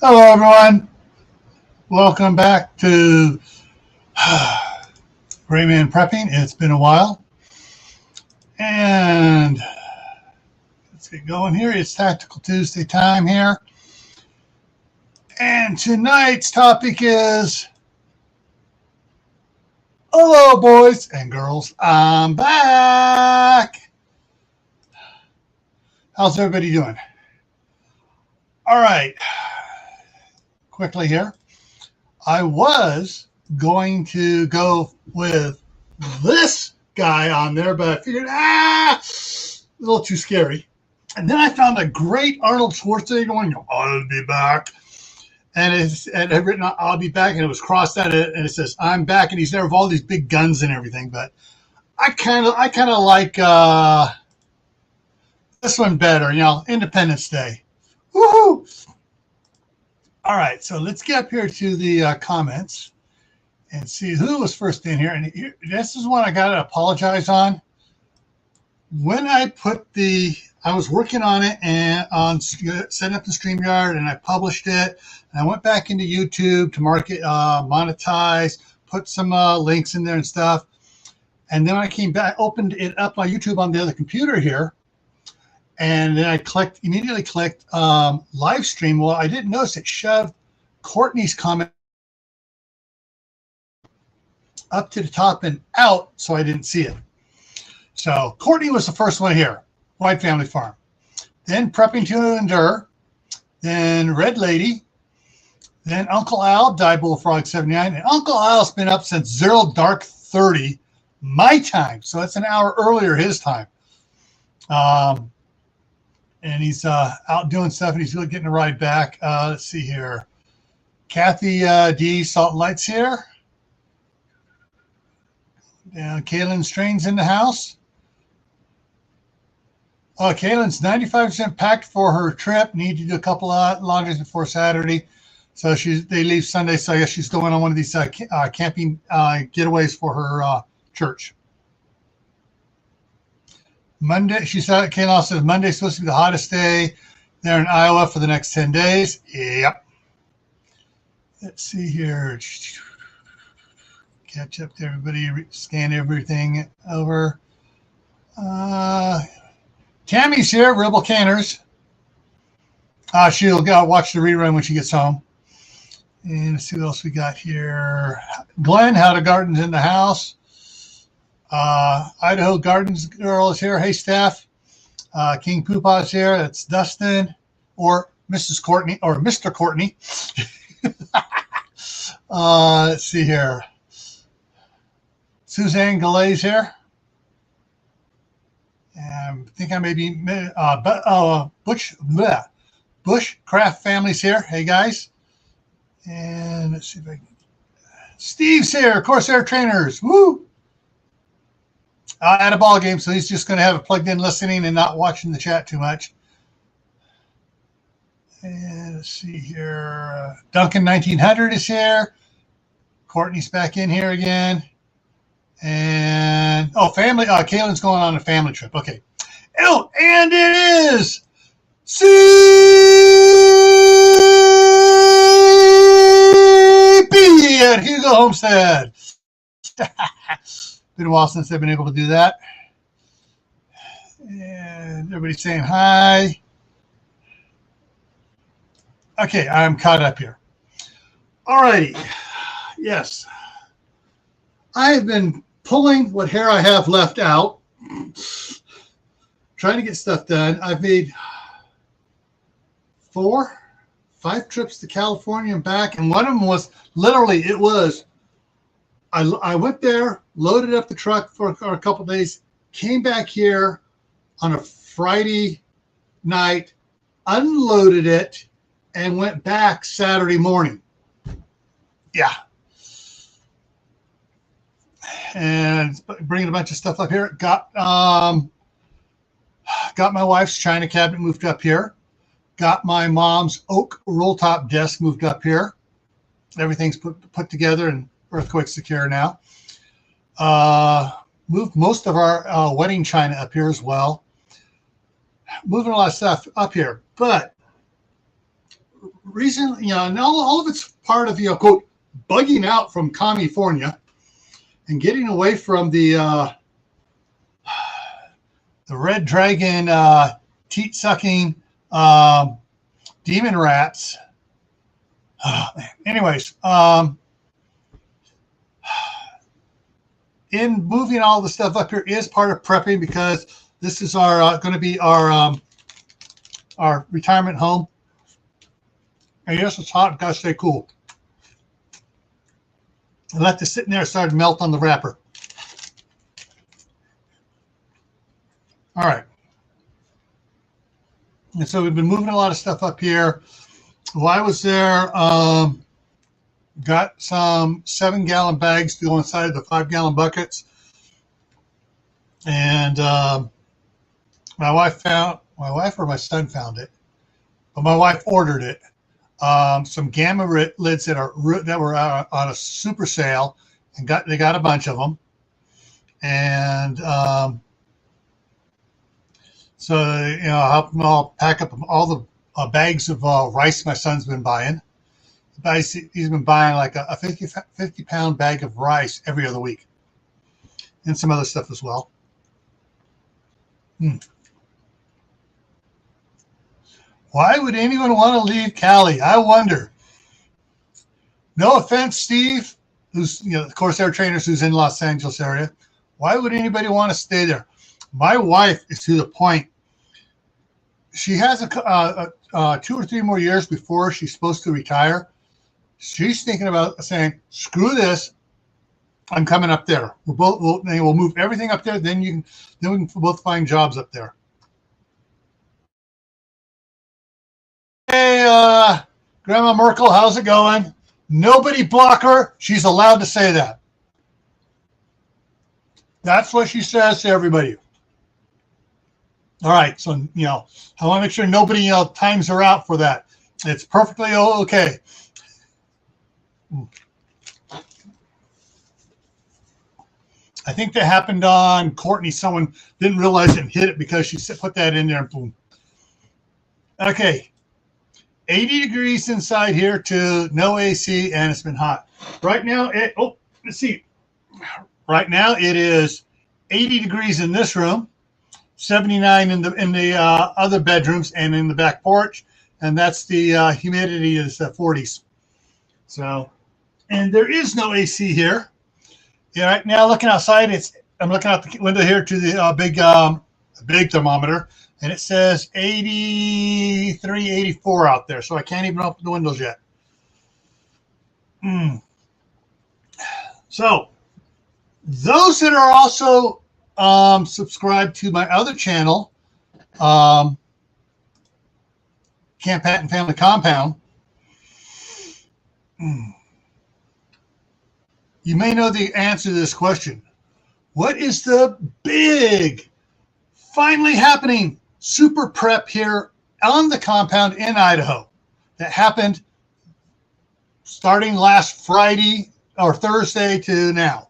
Hello, everyone. Welcome back to Rayman Prepping. It's been a while. And let's get going here. It's Tactical Tuesday time here. And tonight's topic is hello, boys and girls. I'm back. How's everybody doing? All right. Quickly here. I was going to go with this guy on there, but I figured, a little too scary. And then I found a great Arnold Schwarzenegger one. I'll be back. And it had written, I'll be back, and it was crossed out, and it says, I'm back. And he's there with all these big guns and everything. But I kind of like this one better, Independence Day. Woohoo! All right, so let's get up here to the comments and see who was first in here. And this is one I got to apologize on. When I I was working on it and on setting up the StreamYard, and I published it. And I went back into YouTube to monetize, put some links in there and stuff. And then I came back, opened it up on YouTube on the other computer here. And then I immediately clicked live stream. Well, I didn't notice it shoved Courtney's comment up to the top and out, so I didn't see it. So Courtney was the first one here, White Family Farm. Then Prepping to Endure. Then Red Lady. Then Uncle Al, Die Bullfrog 79. And Uncle Al's been up since 0 Dark 30, my time. So that's an hour earlier his time. And he's out doing stuff, and he's really getting a ride back. Let's see here. Kathy D. Salt and Lights here. Kaylin Strain's in the house. Kaylin's 95% packed for her trip. Need to do a couple of laundries before Saturday. So they leave Sunday, so I guess she's going on one of these camping getaways for her church. Monday, Kayla says Monday's supposed to be the hottest day there in Iowa for the next 10 days. Yep. Let's see here. Catch up to everybody, scan everything over. Tammy's here, Rebel Canners. She'll go watch the rerun when she gets home. And let's see what else we got here. Glenn, How to Gardens in the house. Idaho Gardens girl is here. Hey, Steph. King Poopah's here. That's Dustin or Mrs. Courtney or Mr. Courtney. Let's see here. Suzanne Galay's here. I think I may be Bushcraft family's here. Hey, guys. And let's see if I can. Steve's here. Corsair Trainers. Woo! At a ball game, so he's just going to have it plugged in, listening, and not watching the chat too much. And let's see here. Duncan 1900 is here. Courtney's back in here again. And family. Kaylin's going on a family trip. Okay. Oh, and it is CB at Hugo Homestead. Been a while since I've been able to do that. And everybody's saying hi. Okay, I'm caught up here. All righty. Yes. I've been pulling what hair I have left out, trying to get stuff done. I've made 4, 5 trips to California and back, and one of them was literally, I went there, loaded up the truck for a couple of days, came back here on a Friday night, unloaded it, and went back Saturday morning. Yeah. And bringing a bunch of stuff up here. Got my wife's china cabinet moved up here. Got my mom's oak roll top desk moved up here. Everything's put together and earthquake secure now. Moved most of our wedding china up here as well. Moving a lot of stuff up here, but reason, and all of it's part of, quote, bugging out from California and getting away from the red dragon, teat-sucking demon rats. Oh, man. Anyways, in moving all the stuff up here is part of prepping, because this is our going to be our retirement home. And yes, it's hot. Gotta stay cool. I left it sitting there, started to melt on the wrapper. All right. And so we've been moving a lot of stuff up here. While I was there, got some 7-gallon bags to go inside the 5-gallon buckets. And my wife or my son found it, but my wife ordered it. Some gamma lids that were on a super sale, and they got a bunch of them. And so, I helped them all pack up all the bags of rice my son's been buying. He's been buying like a 50-pound bag of rice every other week, and some other stuff as well. Why would anyone want to leave Cali? I wonder. No offense, Steve, who's Corsair Trainers, who's in Los Angeles area. Why would anybody want to stay there? My wife is to the point. She has 2 or 3 more years before she's supposed to retire. She's thinking about saying, "Screw this! I'm coming up there. We'll move everything up there. Then we can both find jobs up there." Hey, Grandma Merkel, how's it going? Nobody block her. She's allowed to say that. That's what she says to everybody. All right, so I want to make sure nobody times her out for that. It's perfectly okay. I think that happened on Courtney. Someone didn't realize it and hit it because she put that in there and boom. Okay, 80 degrees inside here to no AC, and it's been hot. Right now, let's see. Right now it is 80 degrees in this room, 79 in the other bedrooms and in the back porch, and that's the humidity is 40s. So, and there is no AC here. Yeah, right now looking outside, I'm looking out the window here to the big thermometer, and it says 83, 84 out there. So I can't even open the windows yet. So those that are also subscribed to my other channel, Camp Patton Family Compound, you may know the answer to this question. What is the big, finally happening super prep here on the compound in Idaho that happened starting last Friday or Thursday to now?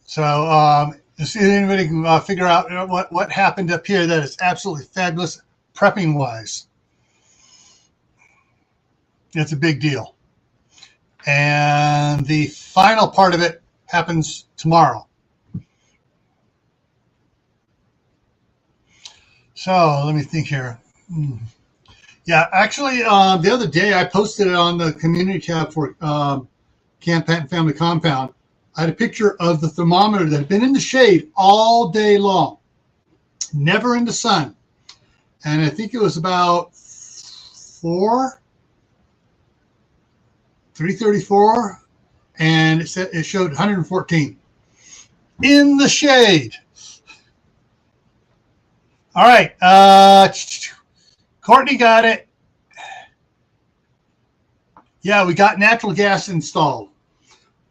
So see if anybody can figure out what happened up here that is absolutely fabulous prepping wise. It's a big deal. And the final part of it happens tomorrow. So let me think here. Yeah, actually, the other day I posted it on the community tab for Camp Patton Family Compound. I had a picture of the thermometer that had been in the shade all day long, never in the sun. And I think it was about 334, and it showed 114 in the shade. All right, Courtney got it. Yeah, we got natural gas installed.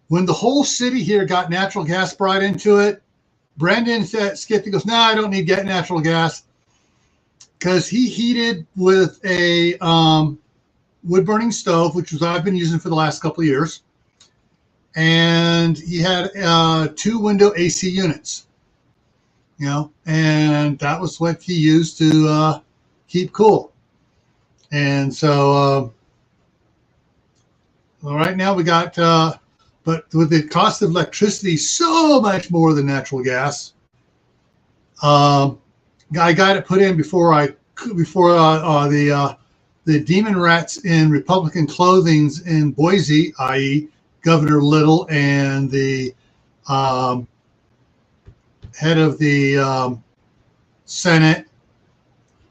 When the whole city here got natural gas brought into it, Brendan said, Skip, he goes, "No, I don't need natural gas," because he heated with a wood-burning stove, which was I've been using for the last couple of years, and he had 2 window AC units. and that was what he used to keep cool. And so right now we got, but with the cost of electricity so much more than natural gas, I got it put in before the demon rats in Republican clothings in Boise, i.e., Governor Little and the head of the Senate.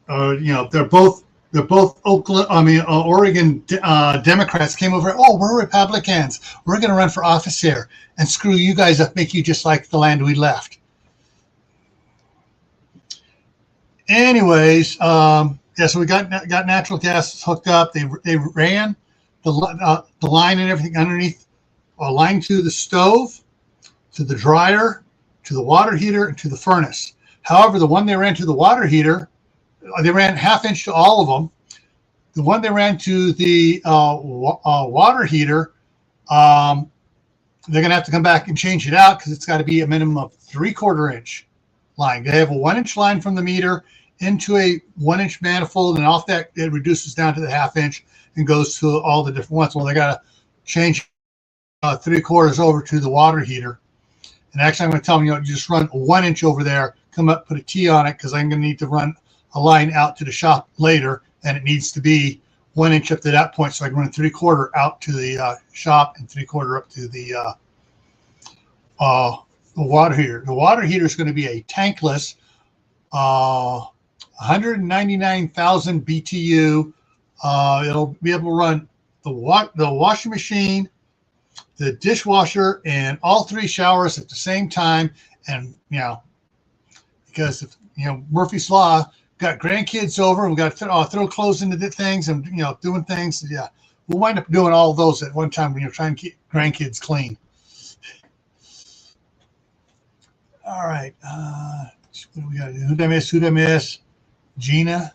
They're both Oregon Democrats came over. Oh, we're Republicans. We're going to run for office here and screw you guys up, make you just like the land we left. Anyways, so we got natural gas hooked up. They ran the line and everything underneath, a line to the stove, to the dryer, to the water heater, and to the furnace. However, the one they ran to the water heater, they ran ½ inch to all of them. The one they ran to the water heater, they're going to have to come back and change it out because it's got to be a minimum of 3/4 inch line. They have a 1 inch line from the meter into a 1 inch manifold, and off that it reduces down to the ½ inch and goes to all the different ones. Well, they got to change 3/4 over to the water heater. And actually, I'm going to tell them, you just run a 1 inch over there, come up, put a T on it, because I'm going to need to run a line out to the shop later, and it needs to be 1 inch up to that point, so I can run 3/4 out to the shop and 3/4 up to the water heater. The water heater is going to be a tankless 199,000 BTU. It'll be able to run the washing machine, the dishwasher, and all 3 showers at the same time. And because if Murphy's Law, got grandkids over, we got to throw clothes into the things and doing things. Yeah, we'll wind up doing all of those at one time when you're trying to keep grandkids clean. All right, what do we got to do? Who did I miss? Gina.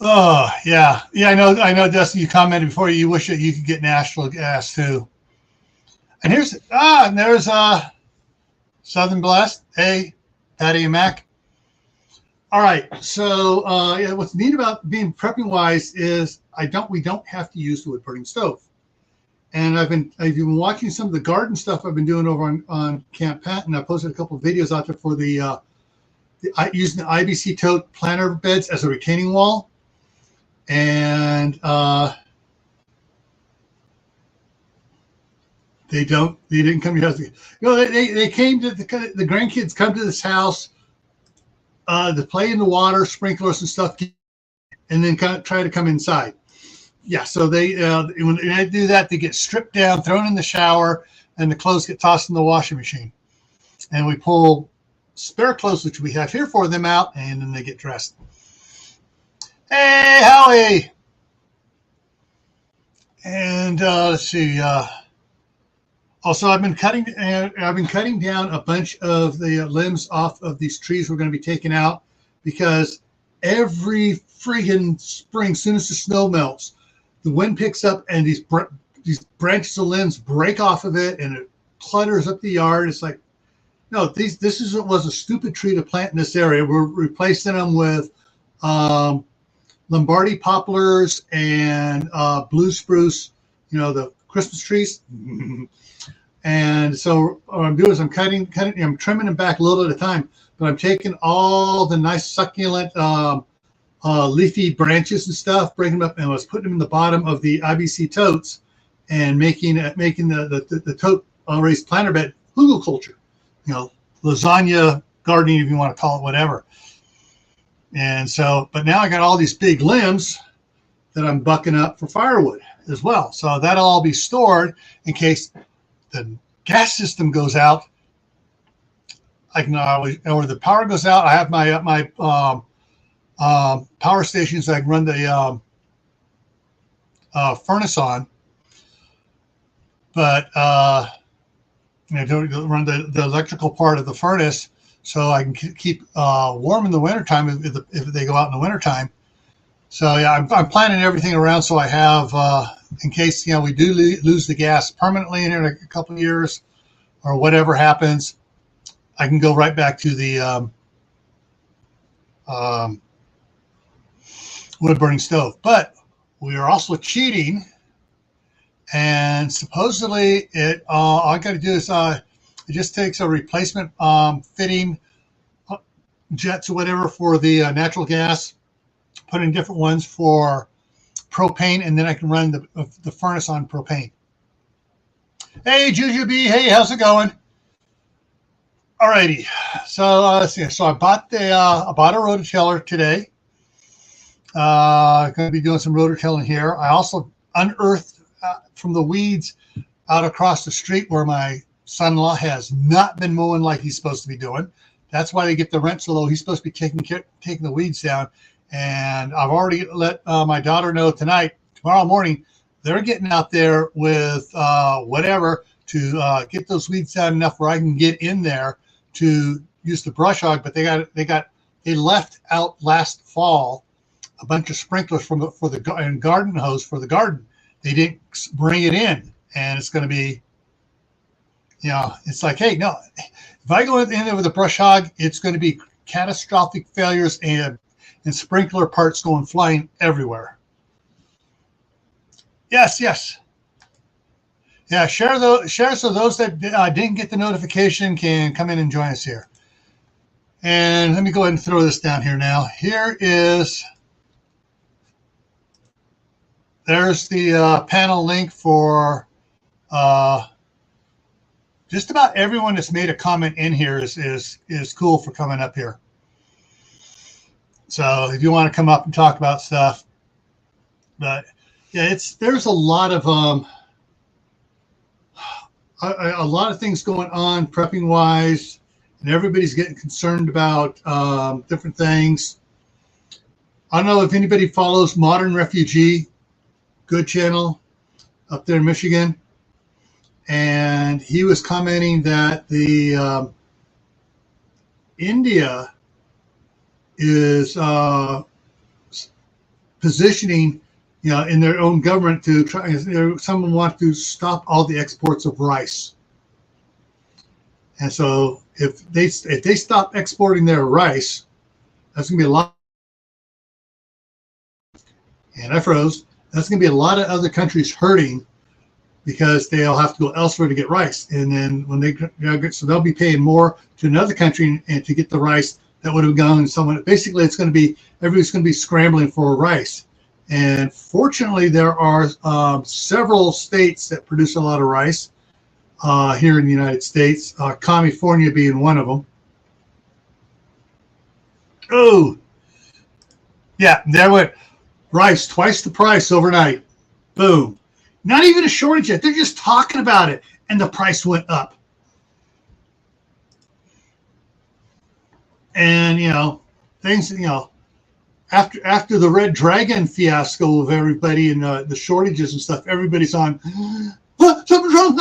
Oh yeah. I know, Dustin, you commented before, you wish that you could get natural gas too. And there's Southern Blessed. Hey, Patty and Mac. All right, so what's neat about being prepping wise is we don't have to use the wood burning stove. And I've been watching some of the garden stuff I've been doing over on Camp Patton. I posted a couple of videos out there for the using the IBC tote planter beds as a retaining wall. And they didn't come to your house. They came to the grandkids come to this house to play in the water, sprinklers and stuff, and then try to come inside. Yeah, so they when they do that, they get stripped down, thrown in the shower, and the clothes get tossed in the washing machine. And we pull spare clothes, which we have here for them, out, and then they get dressed. Hey, Howie! And let's see. Also, I've been cutting down a bunch of the limbs off of these trees we're going to be taking out, because every friggin' spring, as soon as the snow melts, the wind picks up and these branches of limbs break off of it, and it clutters up the yard. It's like, no, this was a stupid tree to plant in this area. We're replacing them with Lombardy poplars and blue spruce, the Christmas trees. And so what I'm doing is I'm trimming them back a little at a time, but I'm taking all the nice succulent leafy branches and stuff, breaking them up, and I was putting them in the bottom of the IBC totes and making the tote raised planter bed hugelkultur, lasagna gardening, if you want to call it whatever. And so, but now I got all these big limbs that I'm bucking up for firewood as well. So that'll all be stored in case the gas system goes out. I can always, or the power goes out. I have my power stations I can run the furnace on, but don't run the electrical part of the furnace. so I can keep warm in the wintertime if they go out in the wintertime. So yeah, I'm planning everything around so I have, in case, we do lose the gas permanently in a couple of years or whatever happens, I can go right back to the wood burning stove. But we are also cheating, and supposedly all I got to do is it just takes a replacement fitting jets or whatever for the natural gas, put in different ones for propane, and then I can run the furnace on propane. Hey, Juju B, hey, how's it going? Alrighty, so let's see. So I bought a rototiller today. Going to be doing some rototilling here. I also unearthed from the weeds out across the street where my son-in-law has not been mowing like he's supposed to be doing. That's why they get the rent so low. He's supposed to be taking the weeds down. And I've already let my daughter know tomorrow morning, they're getting out there with whatever to get those weeds down enough where I can get in there to use the brush hog. But they left out last fall a bunch of sprinklers for the garden hose for the garden. They didn't bring it in, and it's going to be, it's like, hey, no, if I go in there with a brush hog, it's going to be catastrophic failures and sprinkler parts going flying everywhere. Yes. Yeah, share so those that didn't get the notification can come in and join us here. And let me go ahead and throw this down here now. There's the panel link for just about everyone that's made a comment in here is cool for coming up here. So if you want to come up and talk about stuff, but yeah, there's a lot of things going on prepping wise, and everybody's getting concerned about different things. I don't know if anybody follows Modern Refugee, good channel up there in Michigan, and he was commenting that the India is positioning, in their own government to try. Someone wants to stop all the exports of rice, and so if they stop exporting their rice, that's going to be a lot. And I froze. That's going to be a lot of other countries hurting because they'll have to go elsewhere to get rice, and then when they'll be paying more to another country and to get the rice that would have gone to someone. Basically, everybody's going to be scrambling for rice. And fortunately, there are several states that produce a lot of rice here in the United States, California being one of them. Oh, yeah, there went rice, twice the price overnight. Boom. Not even a shortage yet. They're just talking about it, and the price went up. And, things, after the Red Dragon fiasco of everybody and the shortages and stuff, everybody's on, something's wrong,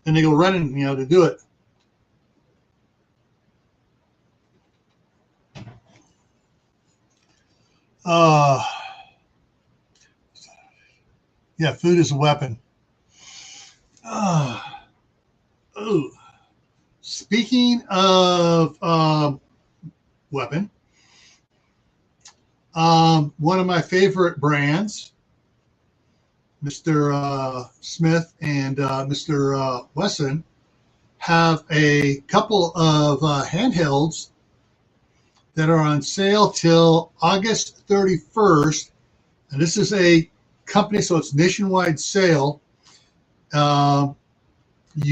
and they go running, to do it. Yeah, food is a weapon. Speaking of weapon, one of my favorite brands, Mr. Smith and Mr. Wesson, have a couple of handhelds that are on sale till August 31st. And this is a company, so it's nationwide sale. You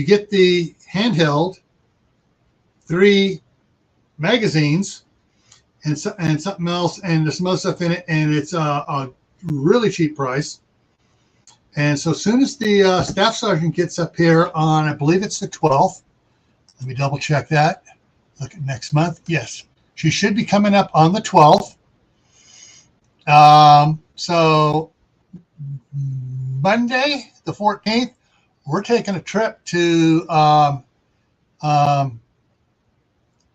get the handheld, 3 magazines, and something else, and there's some other stuff in it, and it's a really cheap price. And so as soon as the staff sergeant gets up here on, I believe it's the 12th, let me double check that. Look at next month. Yes, she should be coming up on the 12th. So Monday, the 14th, we're taking a trip to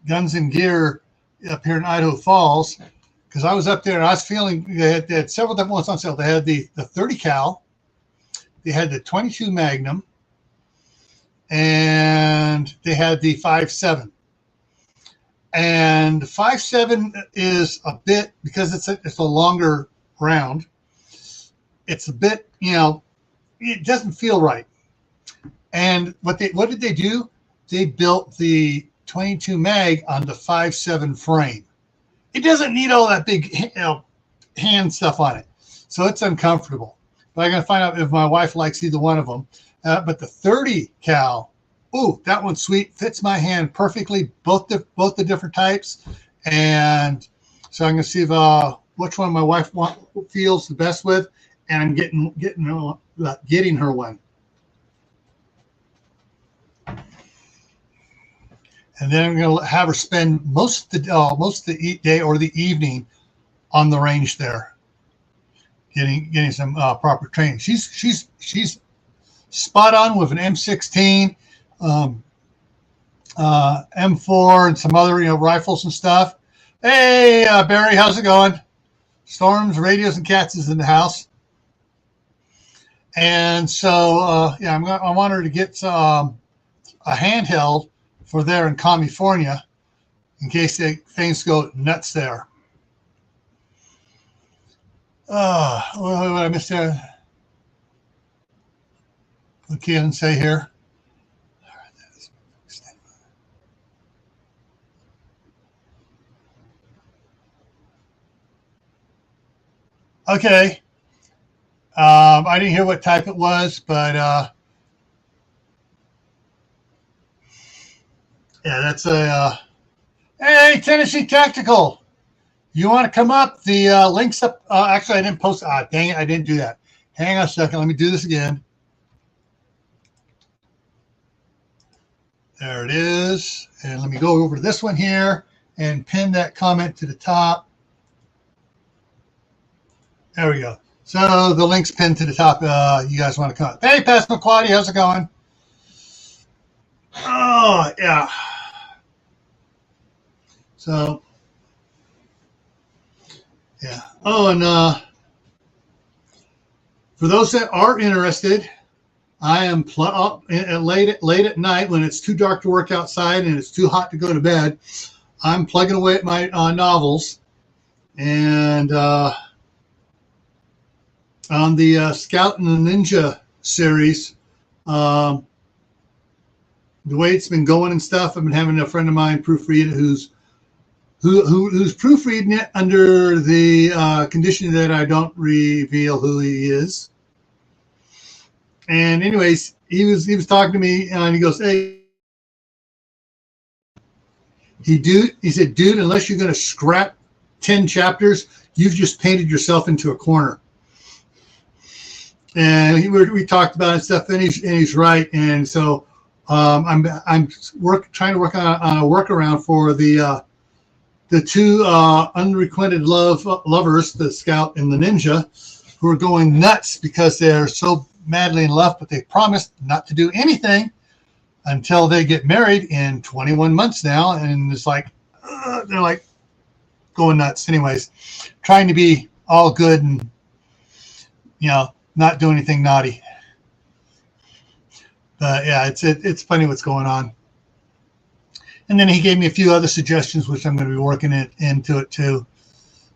Guns and Gear up here in Idaho Falls, because I was up there and I was feeling they had several different ones on sale. They had the 30 cal, they had the 22 Magnum, and they had the 5.7. And 5.7 is a bit, because it's a longer round. It's a bit, it doesn't feel right. And what did they do? They built the 22 mag on the 5.7 frame. It doesn't need all that big, hand stuff on it, so it's uncomfortable. But I'm gonna find out if my wife likes either one of them. But the 30 cal, ooh, that one's sweet. Fits my hand perfectly. Both the different types, and so I'm gonna see if which one my wife feels the best with, and I'm getting her one. And then I'm going to have her spend most of the day or the evening on the range there, getting some proper training. She's spot on with an M16, M4, and some other rifles and stuff. Hey, Barry, how's it going? Storms, Radios, and Cats is in the house. And so I want her to get a handheld for there in California, in case things go nuts there. What I missed there? What can I say here? Okay. I didn't hear what type it was, but yeah, that's a hey, Tennessee Tactical. You want to come up? The link's up. Actually, I didn't post. Dang it, I didn't do that. Hang on a second. Let me do this again. There it is. And let me go over to this one here and pin that comment to the top. There we go. So the link's pinned to the top. You guys want to come? Hey, Pastor McQuaddy, how's it going? Oh, yeah. So, yeah. Oh, and for those that are interested, I am up late at night when it's too dark to work outside and it's too hot to go to bed. I'm plugging away at my novels, and on the Scout and the Ninja series, the way it's been going and stuff, I've been having a friend of mine proofread it who's proofreading it under the condition that I don't reveal who he is. And anyways, he was talking to me, and he goes, "Hey," he said, "Dude, unless you're going to scrap 10 chapters, you've just painted yourself into a corner." And we talked about it and stuff, and he's right. And so I'm trying to work on a workaround for the two unrequited lovers, the Scout and the Ninja, who are going nuts because they're so madly in love, but they promised not to do anything until they get married in 21 months now. And it's like, they're like going nuts. Anyways, trying to be all good and, not do anything naughty. But yeah, it's funny what's going on. And then he gave me a few other suggestions, which I'm going to be working into it too.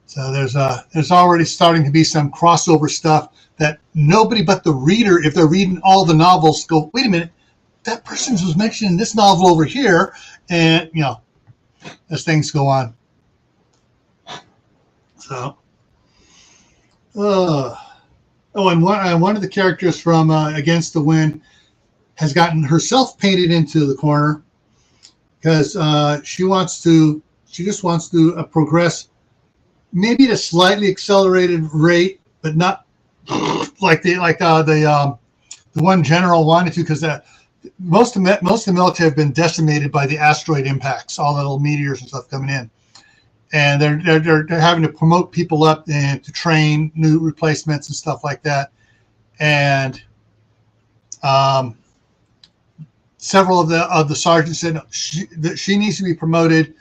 So there's already starting to be some crossover stuff that nobody but the reader, if they're reading all the novels, go, wait a minute, that person was mentioning this novel over here, and as things go on. So, and one of the characters from Against the Wind has gotten herself painted into the corner because she just wants to progress, maybe at a slightly accelerated rate, but not like the one general wanted to, because most of the military have been decimated by the asteroid impacts, all the little meteors and stuff coming in, and they're having to promote people up and to train new replacements and stuff like that. And several of the sergeants said that she needs to be promoted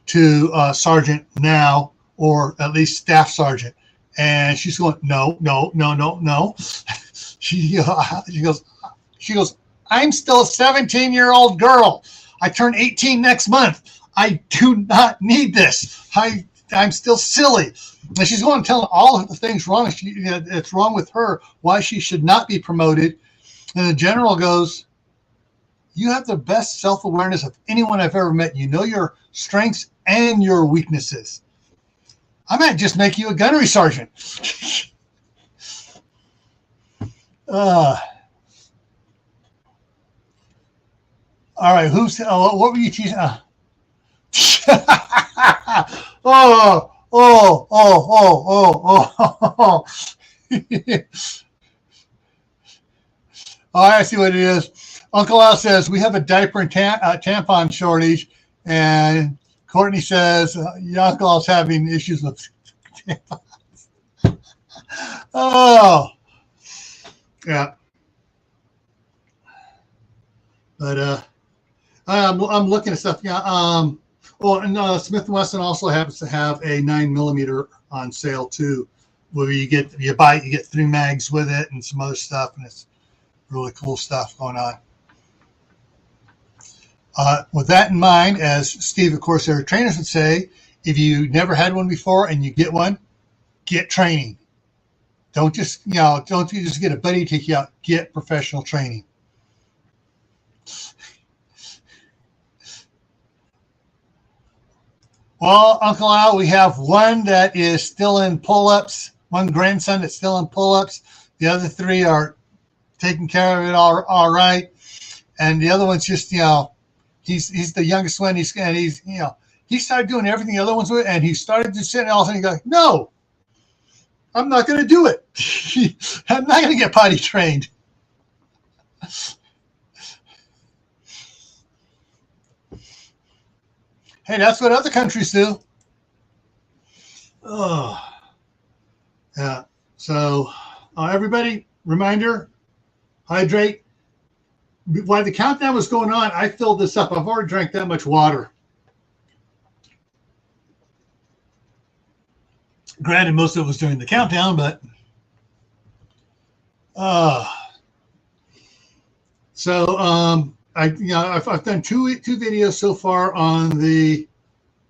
to sergeant now, or at least staff sergeant. And she's going, no, no, no, no, no. She goes, I'm still a 17-year-old girl. I turn 18 next month. I do not need this. I'm still silly. And she's going to tell all of the things wrong. It's wrong with her, why she should not be promoted. And the general goes, you have the best self-awareness of anyone I've ever met. You know your strengths and your weaknesses. I might just make you a gunnery sergeant. All right, what were you teaching? Oh. Oh, I see what it is. Uncle Al says, we have a diaper and tampon shortage. And Courtney says, your Uncle Al's having issues with tampons. Oh, yeah. But I'm looking at stuff. Yeah. And Smith & Wesson also happens to have a 9mm on sale too, where you get 3 mags with it and some other stuff, and it's really cool stuff going on. With that in mind, as Steve, of course, our trainers would say, if you never had one before and you get one, get training. Don't just get a buddy to take you out. Get professional training. Well, Uncle Al, we have one that is still in pull-ups, one grandson that's still in pull-ups. The other 3 are taking care of it all right. And the other one's just, he's the youngest one. He started doing everything the other ones were, and he started to sit and all of a sudden he goes, no, I'm not going to do it. I'm not going to get potty trained. Hey, that's what other countries do. Oh, yeah. So, everybody, reminder, hydrate. While the countdown was going on, I filled this up. I've already drank that much water. Granted, most of it was during the countdown, but I've done two videos so far on the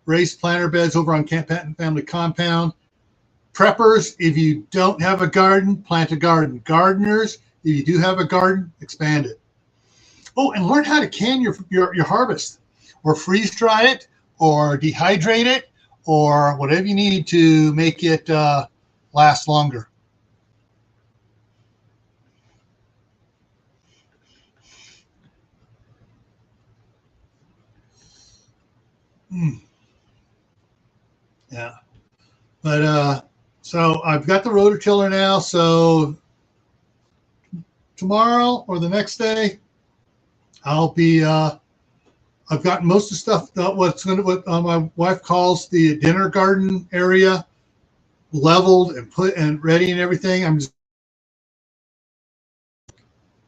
raised planter beds over on Camp Patton Family Compound. Preppers, if you don't have a garden, plant a garden. Gardeners, if you do have a garden, expand it. Oh, and learn how to can your harvest, or freeze dry it, or dehydrate it, or whatever you need to make it last longer. Yeah, but so I've got the rototiller now. So tomorrow or the next day, I'll be. I've got most of the stuff. What my wife calls the dinner garden area leveled and put and ready and everything.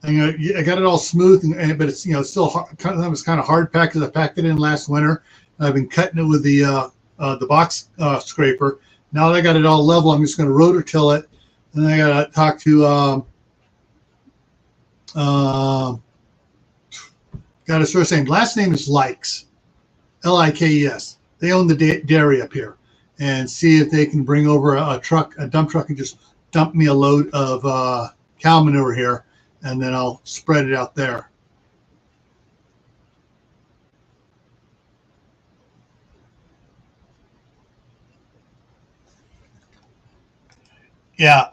I got it all smooth, but it's still hard, it's kind of hard packed because I packed it in last winter. I've been cutting it with the box scraper. Now that I got it all level, I'm just going to rototill it, and then I got to talk to got a source name. Last name is Likes, Likes. They own the dairy up here, and see if they can bring over a dump truck, and just dump me a load of cow manure here, and then I'll spread it out there. Yeah.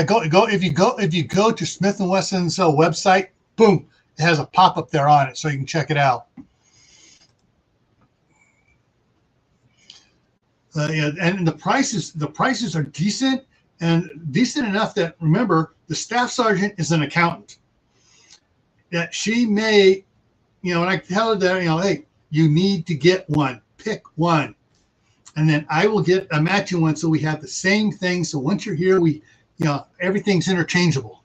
Go if you go to Smith & Wesson's website, boom, it has a pop-up there on it, so you can check it out. And the prices are decent, and decent enough that, remember, the staff sergeant is an accountant. That she may, and I tell her that, hey, you need to get one, pick one. And then I will get a matching one, so we have the same thing. So once you're here, everything's interchangeable.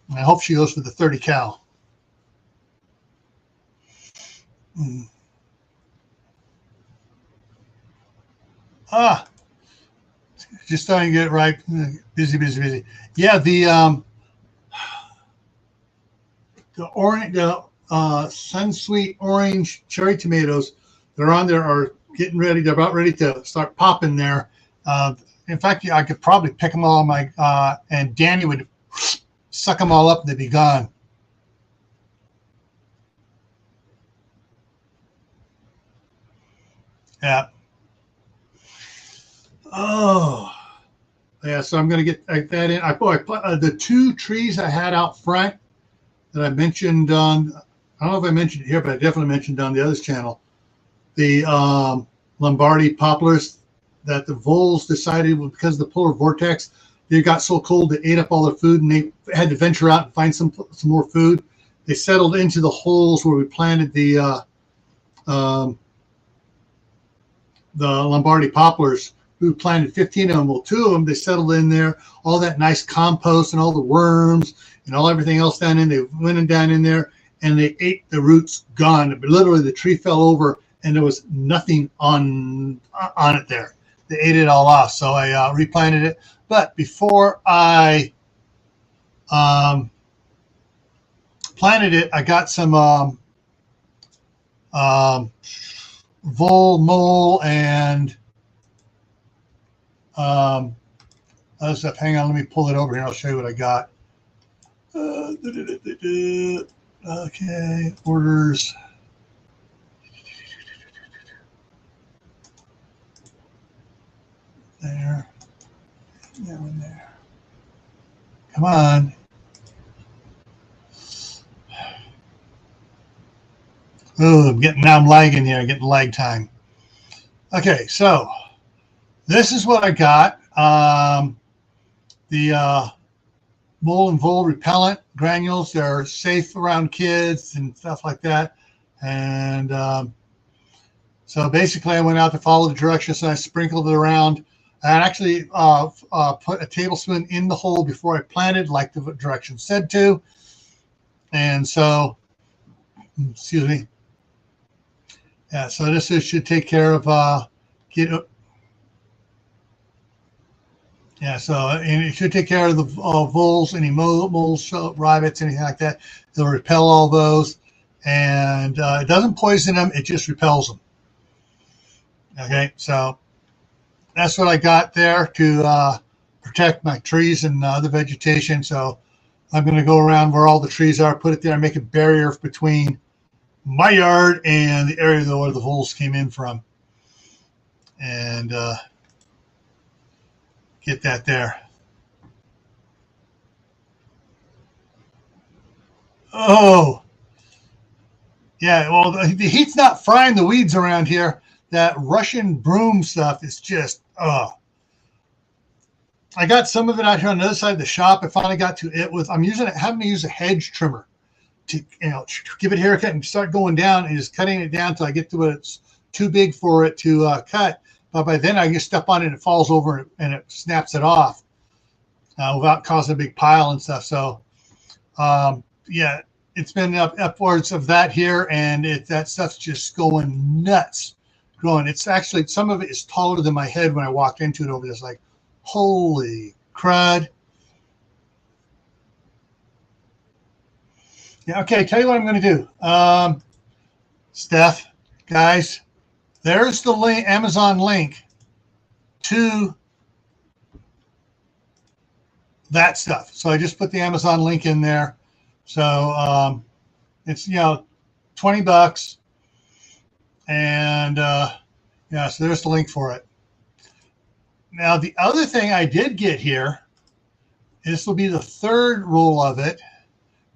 And I hope she goes for the 30 cal. Ah, just starting to get it right. Busy. Yeah, the orange, the Sunsweet orange cherry tomatoes, they're on there are getting ready. They're about ready to start popping there. In fact, I could probably pick them all. And Danny would suck them all up and they'd be gone. Yeah. Oh, yeah. So I'm going to get that in. I put the 2 trees I had out front that I mentioned on. I don't know if I mentioned it here, but I definitely mentioned on the other channel. The Lombardy poplars that the voles decided because of the polar vortex, they got so cold they ate up all their food and they had to venture out and find some more food. They settled into the holes where we planted the Lombardy poplars. We planted 15 of them. Well, 2 of them, they settled in there, all that nice compost and all the worms and everything else down in. They went down in there and they ate the roots gone. Literally, the tree fell over and there was nothing on it there. They ate it all off. So I replanted it. But before I planted it, I got some vole, mole, and other stuff. Hang on, let me pull it over here. I'll show you what I got. Okay, orders. There. That one there. Come on. Oh, I'm lagging here. Getting lag time. Okay, so this is what I got. The mole and vole repellent granules. They're safe around kids and stuff like that. And so basically, I went out to follow the directions and I sprinkled it around. I actually put a tablespoon in the hole before I planted, like the directions said to. And so, excuse me. Yeah, so this should take care of and it should take care of the voles, any moles, rabbits, anything like that. It'll repel all those, and it doesn't poison them; it just repels them. Okay, so that's what I got there to protect my trees and other vegetation. So I'm going to go around where all the trees are, put it there, and make a barrier between my yard and the area where the voles came in from, and get that there. Oh, yeah. Well, the heat's not frying the weeds around here. That Russian broom stuff is just, I got some of it out here on the other side of the shop. I finally got to it with, having to use a hedge trimmer to, give it a haircut and start going down and just cutting it down until I get to where it's too big for it to cut. But by then I just step on it and it falls over and it snaps it off without causing a big pile and stuff. So, yeah, it's been upwards of that here, and that stuff's just going nuts. Growing. It's actually, some of it is taller than my head when I walked into it over this, like, holy crud. Yeah, okay, tell you what I'm going to do. Steph, guys, there's the link, Amazon link to that stuff. So I just put the Amazon link in there. So it's, $20. And yeah, so there's the link for it. Now, the other thing I did get here, this will be the 3rd roll of it,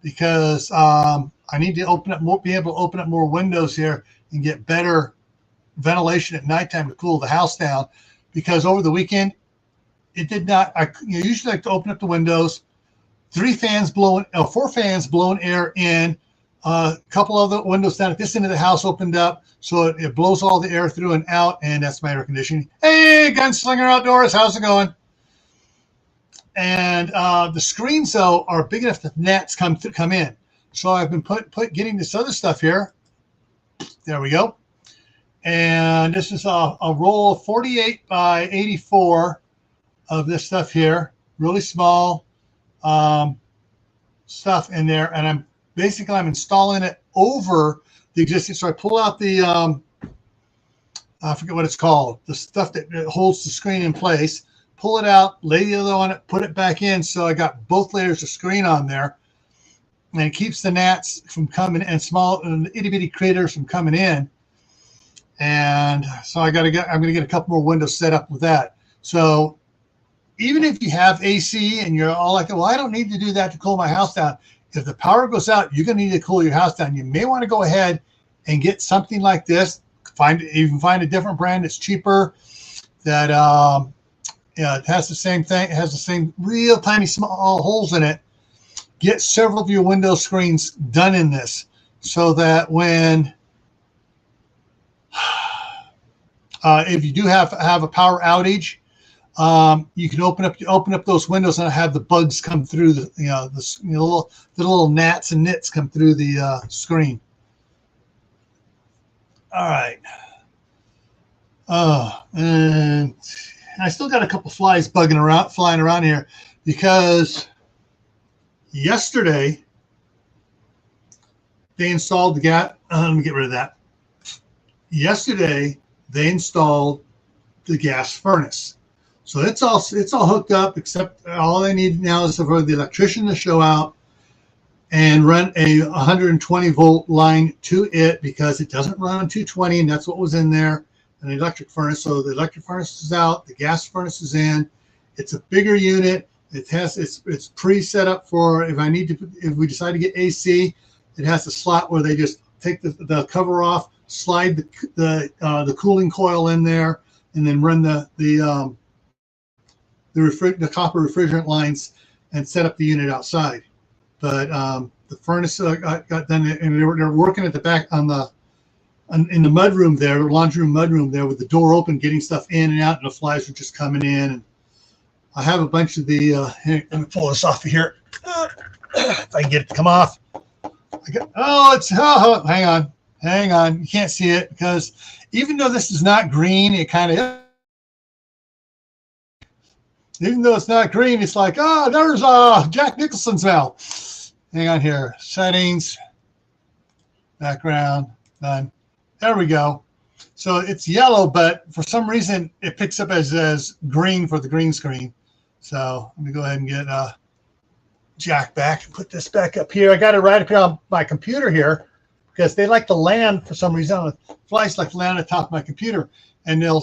because I need to be able to open up more windows here and get better ventilation at nighttime to cool the house down. Because over the weekend, it did not. I usually like to open up the windows, 4 fans blowing air in. A couple of the windows down at this end of the house opened up, so it blows all the air through and out, and that's my air conditioning. Hey, Gunslinger Outdoors, how's it going? And the screens, though, are big enough that gnats come in. So I've been getting this other stuff here. There we go. And this is a roll of 48 by 84 of this stuff here, really small stuff in there. And I'm installing it over the existing. So I pull out the, I forget what it's called, the stuff that holds the screen in place, pull it out, lay the other on it, put it back in. So I got both layers of screen on there, and it keeps the gnats from coming and small and itty bitty critters from coming in. And so I'm going to get a couple more windows set up with that. So even if you have AC and you're all like, well, I don't need to do that to cool my house down. If the power goes out, you're going to need to cool your house down. You may want to go ahead and get something like this. Find a different brand that's cheaper, that it has the same thing. It has the same real tiny small holes in it. Get several of your window screens done in this, so that when if you do have a power outage, you can open up those windows and have the bugs come through the little gnats and nits come through the screen. All right. And I still got a couple flies flying around here, because yesterday they installed the gas. Let me get rid of that. Yesterday they installed the gas furnace, so it's all hooked up, except all they need now is for the electrician to show out and run a 120 volt line to it, because it doesn't run on 220, and that's what was in there, an electric furnace. So the electric furnace is out, the gas furnace is in. It's a bigger unit. It's pre-set up for if we decide to get AC, it has a slot where they just take the cover off, slide the cooling coil in there, and then run the copper refrigerant lines and set up the unit outside. But the furnace got done, and they're working at the back in the mud room there, the laundry room mud room there, with the door open, getting stuff in and out, and the flies are just coming in. And I have a bunch of the. Let me pull this off of here. If I can get it to come off. Hang on. You can't see it, because even though this is not green, it kind of. Even though it's not green, it's like, there's Jack Nicholson's smell. Hang on here. Settings, background, done. There we go. So it's yellow, but for some reason it picks up as green for the green screen. So let me go ahead and get Jack back and put this back up here. I got it right up here on my computer here, because they like to land for some reason. Flies like to land on the top of my computer, and they'll,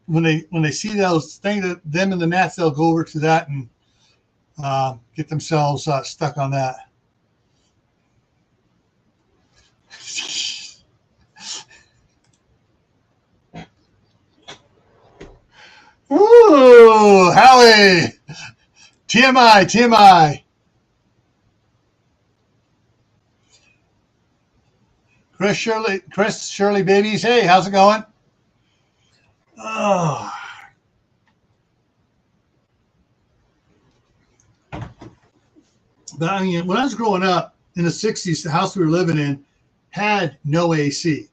when they see those things, them and the gnats, they'll go over to that and get themselves stuck on that. Ooh, Howie! TMI. Chris Shirley babies. Hey, how's it going? Oh. But I mean, when I was growing up in the 60s, the house we were living in had no AC.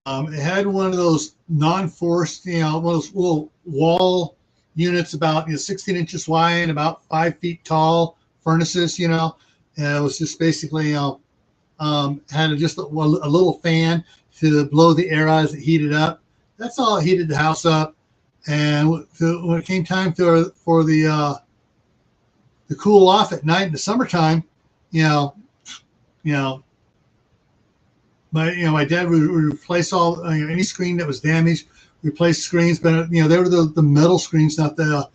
It had one of those non-forced, one of those little wall units about 16 inches wide, about 5 feet tall furnaces, and it was just basically had just a little fan to blow the air out as it heated up. That's all it heated the house up. And when it came time for the cool off at night in the summertime, my dad would replace all any screen that was damaged, replace screens, but they were the metal screens, not the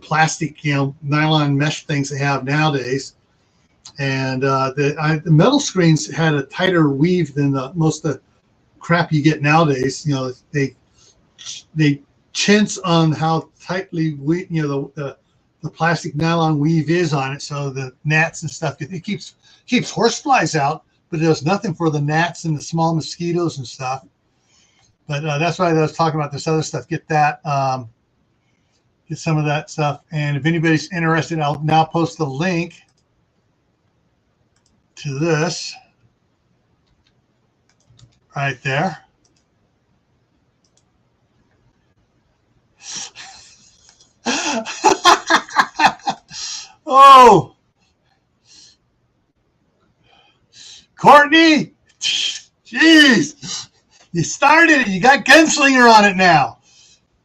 plastic nylon mesh things they have nowadays. And the metal screens had a tighter weave than most of the crap you get nowadays. They chintz on how tightly the plastic nylon weave is on it, so the gnats and stuff, it keeps horseflies out, but there's nothing for the gnats and the small mosquitoes and stuff. But that's why I was talking about this other stuff. Get that, get some of that stuff. And if anybody's interested, I'll now post the link to this. right there. Oh, Courtney, jeez, you started it. You got Gunslinger on it now.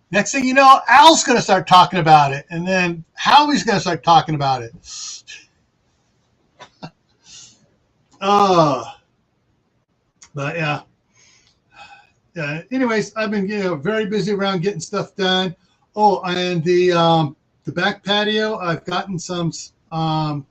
Next thing you know, Al's going to start talking about it, and then Howie's going to start talking about it. But yeah. Anyways, I've been very busy around getting stuff done. Oh, and the back patio, I've gotten some. The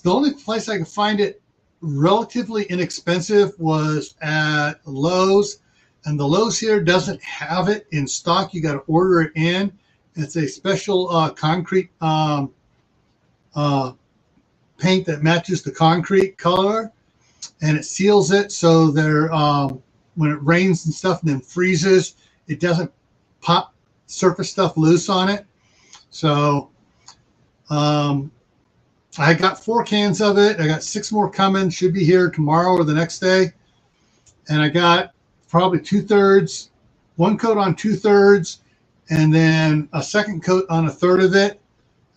only place I could find it relatively inexpensive was at Lowe's, and the Lowe's here doesn't have it in stock. You got to order it in. It's a special concrete paint that matches the concrete color, and it seals it so there when it rains and stuff and then freezes, it doesn't pop surface stuff loose on it. So I got 4 cans of it. I got 6 more coming. Should be here tomorrow or the next day. And I got probably 2/3, 1 coat on 2/3, and then a second coat on 1/3 of it.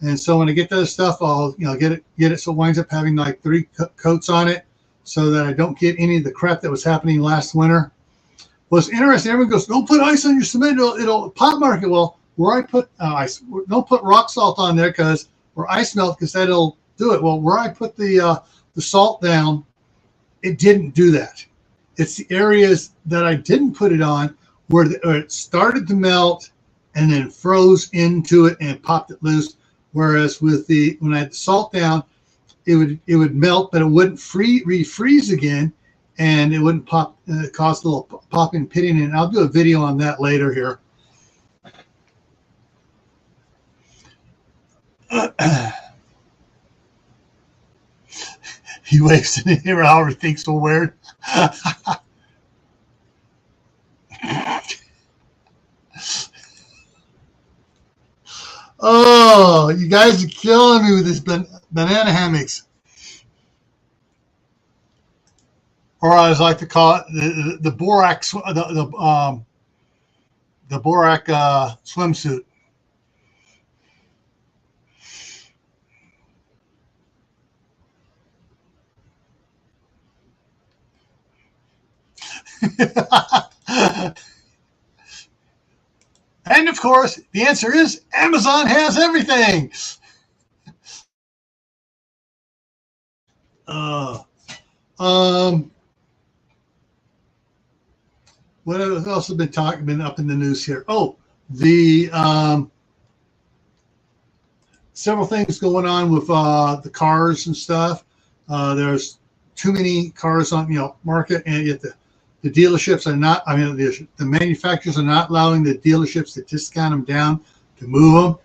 And so when I get that stuff, I'll get it so it winds up having like 3 coats on it, so that I don't get any of the crap that was happening last winter. What's interesting, everyone goes, "Don't put ice on your cement; it'll pop mark it." Well, where I put ice, don't put rock salt on there or ice melt, because that'll do it. Well, where I put the salt down, it didn't do that. It's the areas that I didn't put it on where it started to melt and then froze into it and popped it loose. Whereas when I had the salt down, it would melt, but it wouldn't refreeze again, and it wouldn't pop, cause a little popping, pitting. And I'll do a video on that later here. He waves in the air. Howard thinks so weird. Oh, you guys are killing me with this banana hammocks, or as I like to call it, the borax, the borax swimsuit. And of course, the answer is Amazon has everything. What else has been up in the news here? Oh, the several things going on with the cars and stuff. There's too many cars on market, and yet the dealerships are not. I mean, the manufacturers are not allowing the dealerships to discount them down to move them,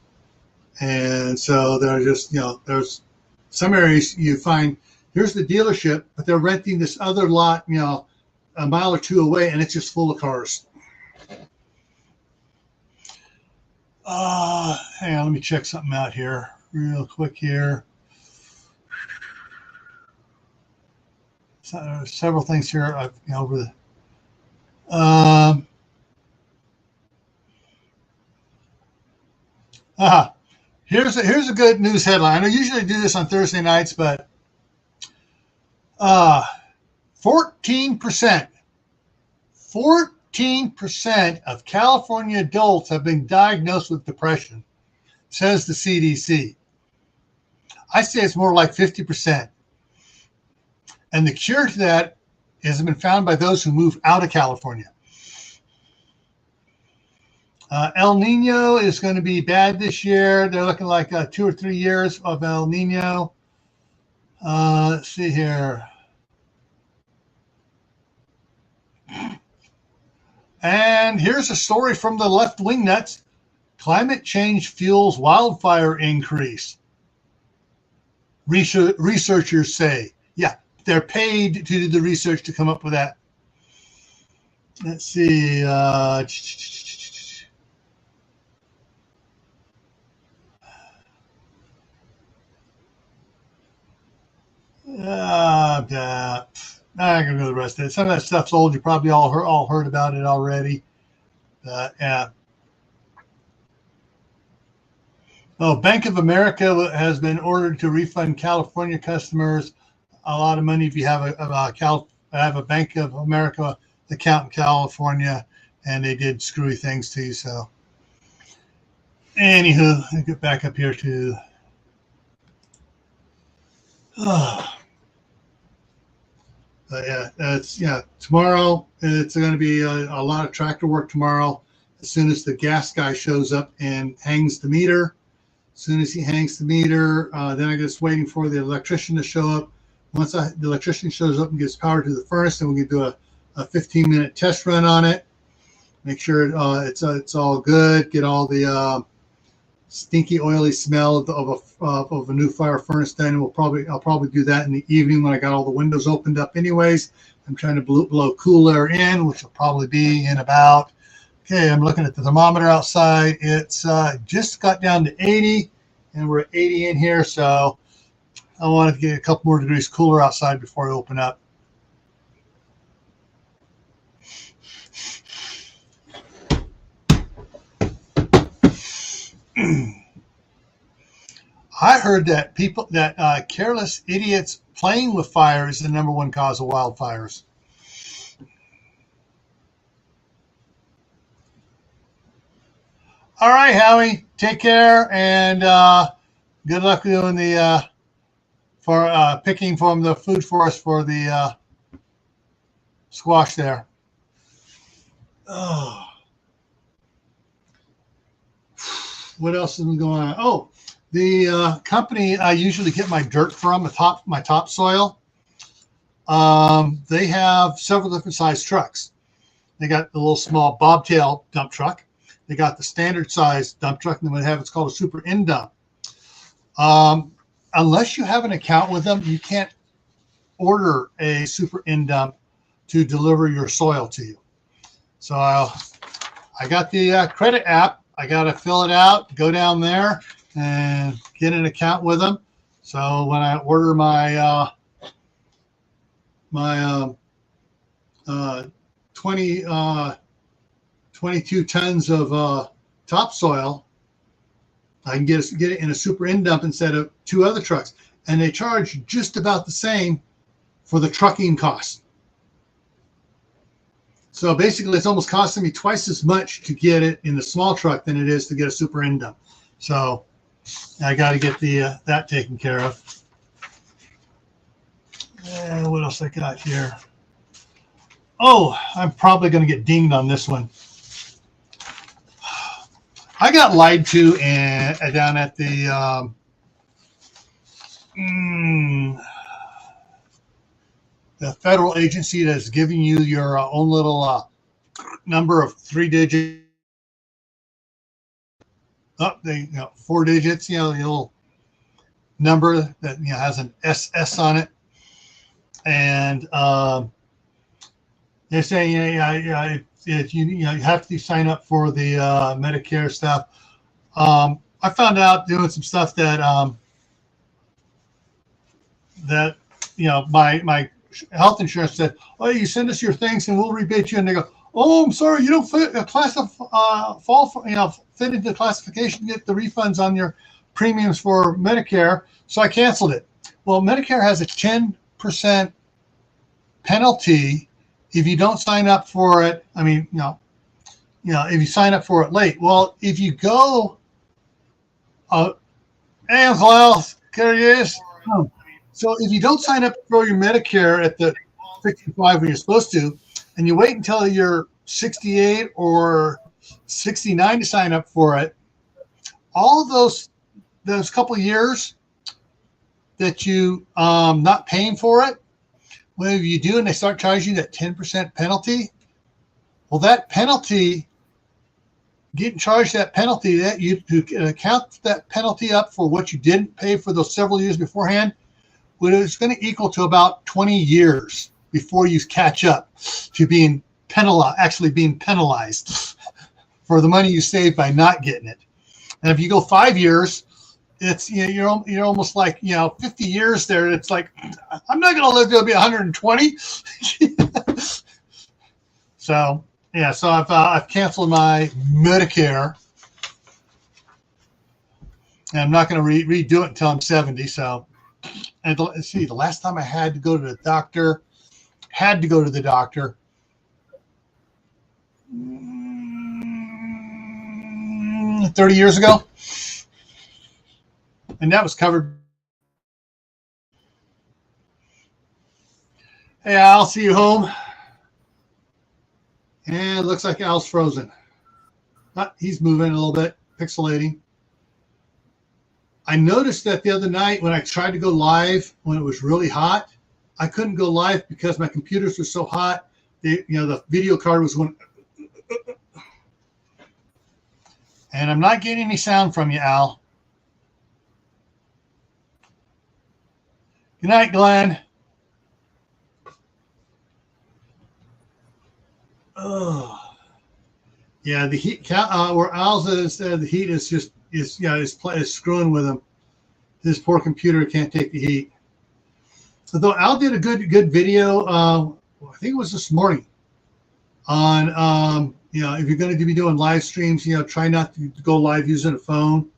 and so they're just there's some areas you find here's the dealership, but they're renting this other lot a mile or 2 away, and it's just full of cars. Hang on, let me check something out here real quick here. So, several things here I've over the here's a good news headline. I usually do this on Thursday nights, but 14% of California adults have been diagnosed with depression, says the CDC. I say it's more like 50%. And the cure to that has been found by those who move out of California. El Nino is going to be bad this year. They're looking like 2 or 3 years of El Nino. Let's see here. And here's a story from the left-wing nuts. Climate change fuels wildfire increase. Researchers say. Yeah, they're paid to do the research to come up with that. Let's see. I'm not gonna go the rest of it. Some of that stuff's old. You probably all heard about it already. Yeah. Oh, Bank of America has been ordered to refund California customers a lot of money if you have a Bank of America account in California, and they did screwy things to you. So, anywho, let me get back up here to. Tomorrow it's going to be a lot of tractor work tomorrow. As soon as the gas guy shows up and hangs the meter, as soon as he hangs the meter, then I'm just waiting for the electrician to show up. Once the electrician shows up and gives power to the furnace, then we can do a 15-minute test run on it. Make sure it's all good. Get all the stinky, oily smell of a new fire furnace done. I'll probably do that in the evening when I got all the windows opened up. Anyways, I'm trying to blow cool air in, which will probably be in about. Okay, I'm looking at the thermometer outside. It's just got down to 80, and we're at 80 in here. So I wanted to get a couple more degrees cooler outside before I open up. I heard that careless idiots playing with fire is the #1 cause of wildfires. All right, Howie, take care, and good luck doing picking from the food for us for the squash there. Oh. What else has been going on? Oh, the company I usually get my dirt from, my topsoil, they have several different size trucks. They got the little small bobtail dump truck. They got the standard size dump truck, and then they have it's called a super in dump. Unless you have an account with them, you can't order a super in dump to deliver your soil to you. So I got the credit app. I got to fill it out, go down there, and get an account with them. So when I order my 22 tons of topsoil, I can get it in a super in dump instead of 2 other trucks, and they charge just about the same for the trucking cost. So basically, it's almost costing me twice as much to get it in the small truck than it is to get a super in dump. So I got to get that taken care of. And what else I got here? Oh, I'm probably going to get dinged on this one. I got lied to down at the federal agency that's giving you your own little number of 3 digits. 4 digits, the little number that has an SS on it, and they're saying you have to sign up for the Medicare stuff. I found out doing some stuff that my health insurance said, oh, you send us your things and we'll rebate you. And they go, oh, I'm sorry, you don't fit into the classification to get the refunds on your premiums for Medicare. So I canceled it. Well, Medicare has a 10% penalty if you don't sign up for it. I mean, if you sign up for it late. Well, if you go, hey, Uncle Al, there he is. So if you don't sign up for your Medicare at the 65 when you're supposed to, and you wait until you're 68 or 69 to sign up for it, all of those couple of years that you not paying for it, whenever you do and they start charging you that 10% penalty, well, that penalty, getting charged that penalty, that you to count that penalty up for what you didn't pay for those several years beforehand, well, it's going to equal to about 20 years before you catch up to being penalized for the money you saved by not getting it. And if you go 5 years, it's, you know, you're almost like, you know, 50 years there. It's like, I'm not going to live to be 120. So yeah, so I've canceled my Medicare, and I'm not going to redo it until I'm 70. So, and let's see, the last time I had to go to the doctor, 30 years ago, and that was covered. Hey, I'll see you home. And it looks like Al's frozen. He's moving a little bit, pixelating. I noticed that the other night when I tried to go live when it was really hot, I couldn't go live because my computers were so hot. The video card was going. And I'm not getting any sound from you, Al. Good night, Glenn. Oh, yeah. The heat where Al's is, the heat is screwing with him. His poor computer can't take the heat. Although Al did a good video, I think it was this morning, on if you're going to be doing live streams, try not to go live using a phone.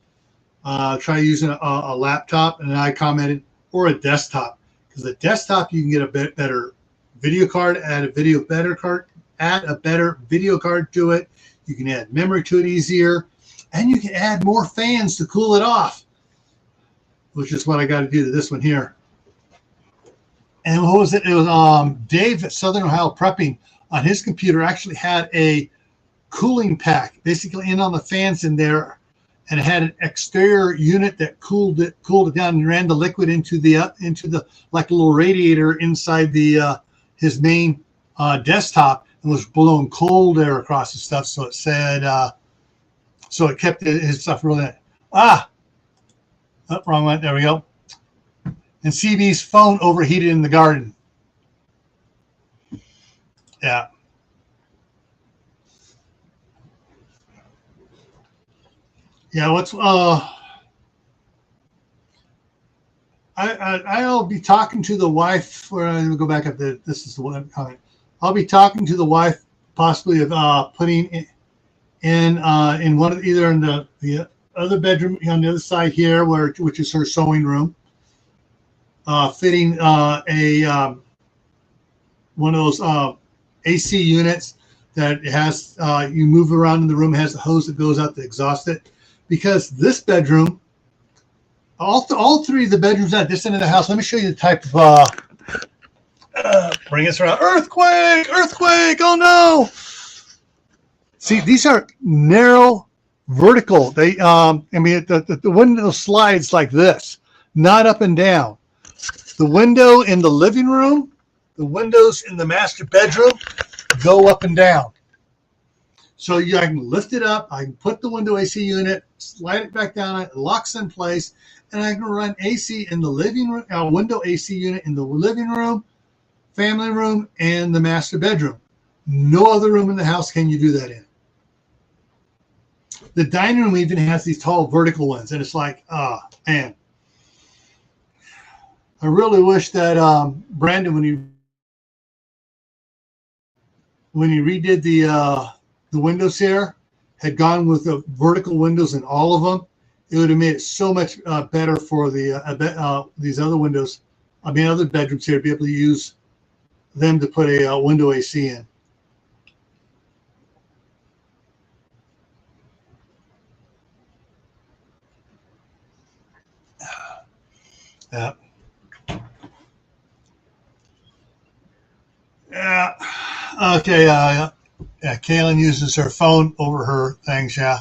Try using a laptop, and I commented, or a desktop, because the desktop you can get a bit better video card, add a better video card to it. You can add memory to it easier, and you can add more fans to cool it off, which is what I got to do to this one here. And what was it? It was Dave at Southern Ohio Prepping on his computer actually had a cooling pack basically in on the fans in there, and it had an exterior unit that cooled it down and ran the liquid into the like a little radiator inside the his main desktop, and was blowing cold air across the stuff. So it said, so it kept his stuff really. Wrong one. There we go. And CB's phone overheated in the garden. Yeah. Yeah. I'll be talking to the wife. We'll go back up there. This is the one comment. I'll be talking to the wife possibly of putting in one of either in the other bedroom on the other side here, which is her sewing room. Fitting one of those AC units that has you move around in the room, has a hose that goes out to exhaust it. Because this bedroom, all three of the bedrooms at this end of the house. Let me show you the type of bring us around. Earthquake! Oh no! See, these are narrow, vertical. They the window slides like this, not up and down. The window in the living room, the windows in the master bedroom go up and down. So I can lift it up, I can put the window AC unit, slide it back down, it locks in place, and I can run AC in the living room, window AC unit in the living room, family room, and the master bedroom. No other room in the house can you do that in. The dining room even has these tall vertical ones, and it's like, man. I really wish that Brandon, when he redid the windows here, had gone with the vertical windows in all of them. It would have made it so much better for the these other windows. Other bedrooms here, to be able to use them to put a window AC in. Yeah. Yeah. Okay. Yeah. Kaylin uses her phone over her things. Yeah.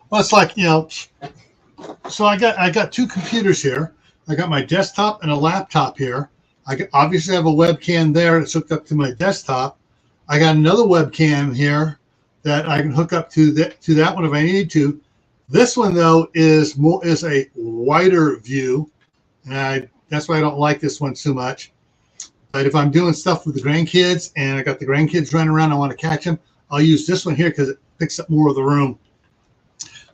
Well, it's like, so I got two computers here. I got my desktop and a laptop here. I obviously have a webcam there that's hooked up to my desktop. I got another webcam here that I can hook up to that one if I need to. This one though is a wider view, and that's why I don't like this one too much. But if I'm doing stuff with the grandkids and I got the grandkids running around, I want to catch them, I'll use this one here because it picks up more of the room.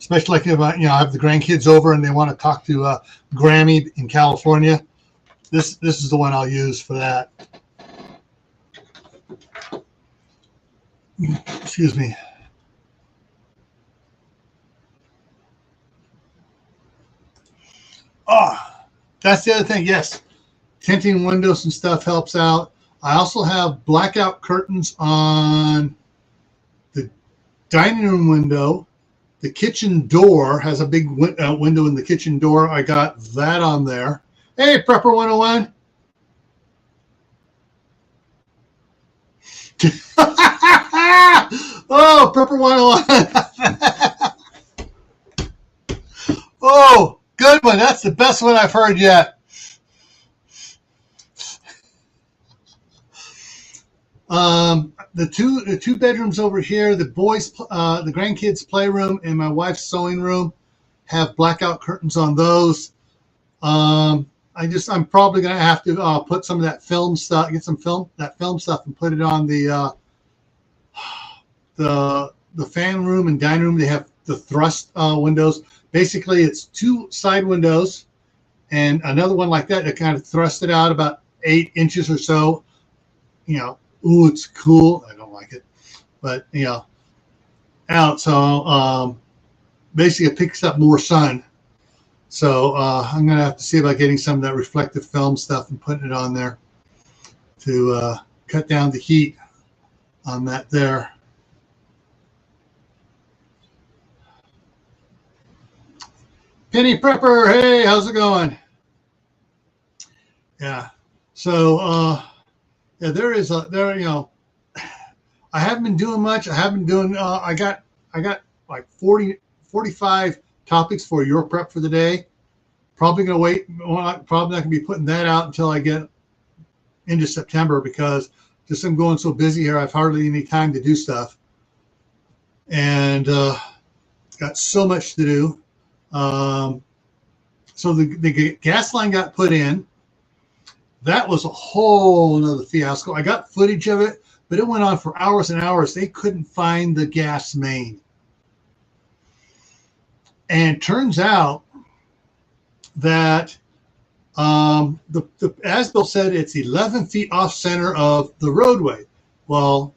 especially like if I have the grandkids over and they want to talk to Grammy in California. This is the one I'll use for that. Excuse me. Oh, that's the other thing. Yes, tinting windows and stuff helps out. I also have blackout curtains on the dining room window. The kitchen door has a big window in the kitchen door. I got that on there. Hey, Prepper 101. Oh, Prepper 101. Oh, good one. That's the best one I've heard yet. The two bedrooms over here, the grandkids' playroom and my wife's sewing room have blackout curtains on those. I'm probably gonna have to put some of that film stuff, get some film stuff, and put it on the fan room and dining room. They have the thrust windows. Basically, it's two side windows and another one like that kind of thrust it out about 8 inches or so. Ooh, it's cool. I don't like it, but out. So basically, it picks up more sun. So I'm gonna have to see about getting some of that reflective film stuff and putting it on there to cut down the heat on that there. Penny Prepper, hey, how's it going? Yeah. So yeah, I haven't been doing much. I haven't been doing. I got like 45 topics for your prep for the day. Probably gonna wait. Probably not gonna be putting that out until I get into September because just I'm going so busy here. I've hardly any time to do stuff, and got so much to do. So the gas line got put in. That was a whole another fiasco. I got footage of it, but it went on for hours and hours. They couldn't find the gas main. And turns out that the as-built said it's 11 feet off center of the roadway. Well,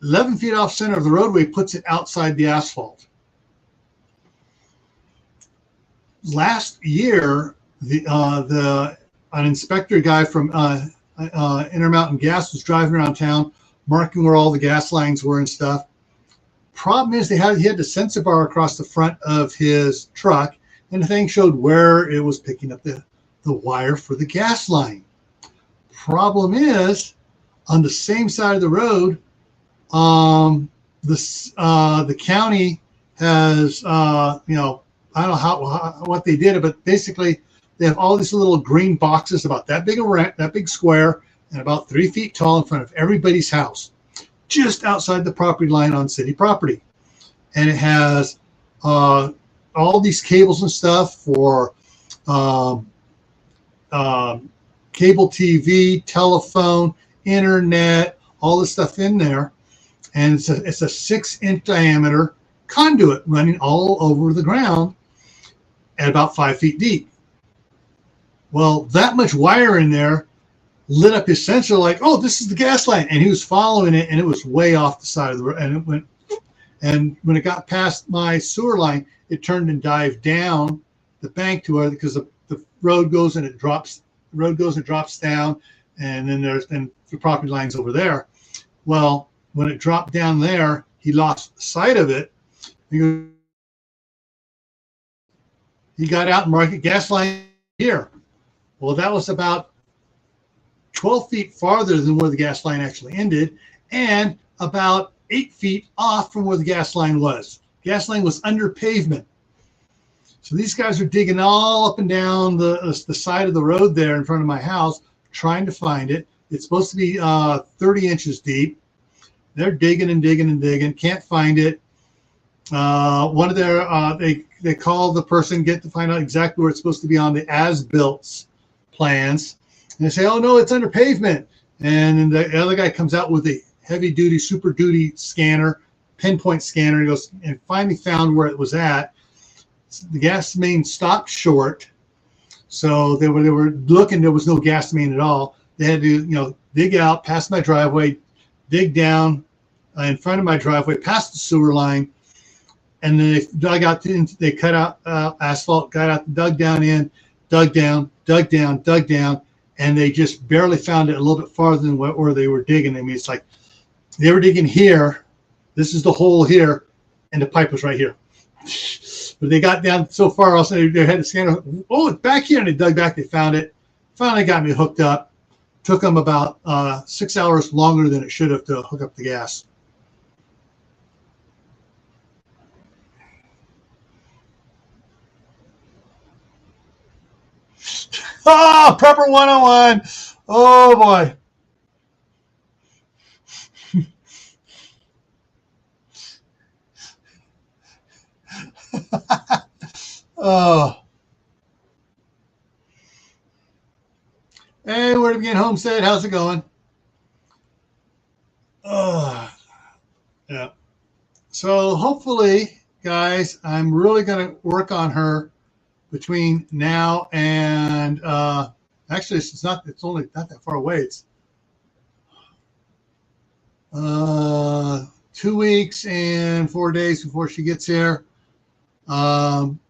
11 feet off center of the roadway puts it outside the asphalt. Last year, an inspector guy from Intermountain Gas was driving around town, marking where all the gas lines were and stuff. Problem is, he had the sensor bar across the front of his truck, and the thing showed where it was picking up the wire for the gas line. Problem is, on the same side of the road, the county has, I don't know what they did, but basically they have all these little green boxes about that big square, and about 3 feet tall in front of everybody's house, just outside the property line on city property. And it has all these cables and stuff for cable TV, telephone, internet, all this stuff in there. And it's a 6-inch diameter conduit running all over the ground at about 5 feet deep. Well, that much wire in there lit up his sensor like, oh, this is the gas line. And he was following it, and it was way off the side of the road. And it went, and when it got past my sewer line, it turned and dived down the bank to where, because the road goes and it drops, down, and then there's the property lines over there. Well, when it dropped down there, he lost sight of it. He got out and marked gas line here. Well, that was about 12 feet farther than where the gas line actually ended, and about 8 feet off from where the gas line was. Gas line was under pavement. So these guys are digging all up and down the side of the road there in front of my house, trying to find it. It's supposed to be 30 inches deep. They're digging and digging and digging, can't find it. One of their, they call the person, get to find out exactly where it's supposed to be on the as-built plans. And they say, oh, no, it's under pavement. And then the other guy comes out with a heavy-duty, super duty scanner, pinpoint scanner. He goes and finally found where it was at. The gas main stopped short. So they were looking, there was no gas main at all. They had to, dig out past my driveway, dig down in front of my driveway, past the sewer line, and then they dug out, they cut out asphalt, got out, dug down in, dug down, and they just barely found it a little bit farther than where they were digging. I mean, it's like they were digging here. This is the hole here, and the pipe was right here. But they got down so far, also they had to scan. Oh, it's back here, and they dug back. They found it. Finally got me hooked up. Took them about 6 hours longer than it should have to hook up the gas. Oh, Prepper 101. Oh, boy. Oh. Hey, where to begin, Homestead? How's it going? Yeah. So hopefully, guys, I'm really going to work on her between now and actually it's only not that far away. It's 2 weeks and 4 days before she gets here.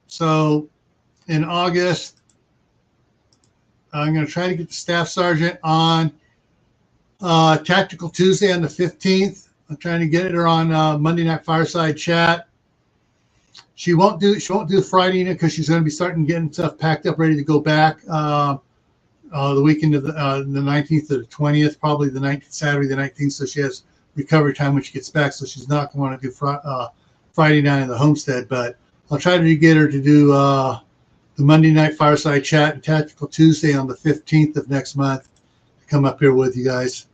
So in August, I'm going to try to get the staff sergeant on Tactical Tuesday on the 15th. I'm trying to get her on Monday Night Fireside Chat. She won't do Friday because she's going to be starting getting stuff packed up, ready to go back the weekend of the 19th to the 20th, probably the 19th, Saturday the 19th. So she has recovery time when she gets back. So she's not going to want to do Friday night in the homestead. But I'll try to get her to do the Monday Night Fireside Chat and Tactical Tuesday on the 15th of next month to come up here with you guys.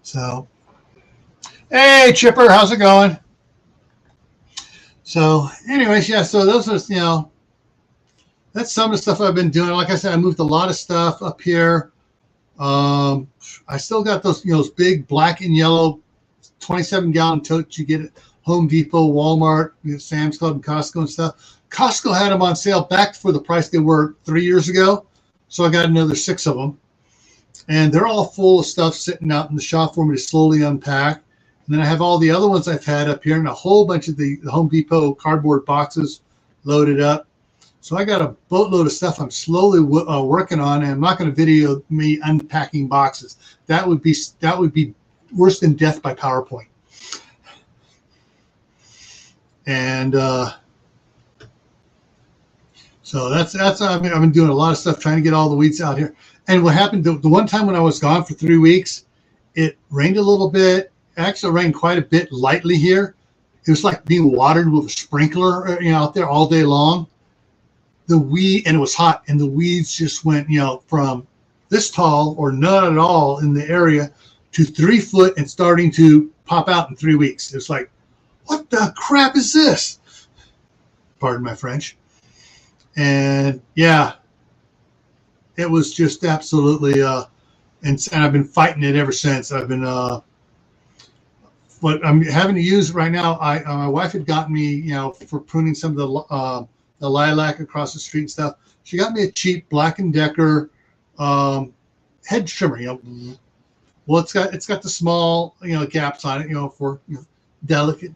So, hey, Chipper, how's it going? So, anyways, yeah, so those are, that's some of the stuff I've been doing. Like I said, I moved a lot of stuff up here. I still got those, those big black and yellow 27-gallon totes you get at Home Depot, Walmart, Sam's Club, and Costco and stuff. Costco had them on sale back for the price they were 3 years ago. So I got another 6 of them. And they're all full of stuff sitting out in the shop for me to slowly unpack. And then I have all the other ones I've had up here and a whole bunch of the Home Depot cardboard boxes loaded up. So I got a boatload of stuff I'm slowly working on, and I'm not going to video me unpacking boxes. That would be worse than death by PowerPoint. And so that's I've been doing a lot of stuff trying to get all the weeds out here. And what happened the one time when I was gone for 3 weeks, it rained a little bit. Actually, it rained quite a bit lightly here. It was like being watered with a sprinkler, out there all day long. And it was hot, and the weeds just went, from this tall or not at all in the area to 3 foot and starting to pop out in 3 weeks. It's like, what the crap is this? Pardon my French. And yeah, it was just absolutely, and I've been fighting it ever since. I've been, what I'm having to use right now, my wife had gotten me, for pruning some of the lilac across the street and stuff. She got me a cheap Black & Decker hedge trimmer. Well, it's got the small, gaps on it, for delicate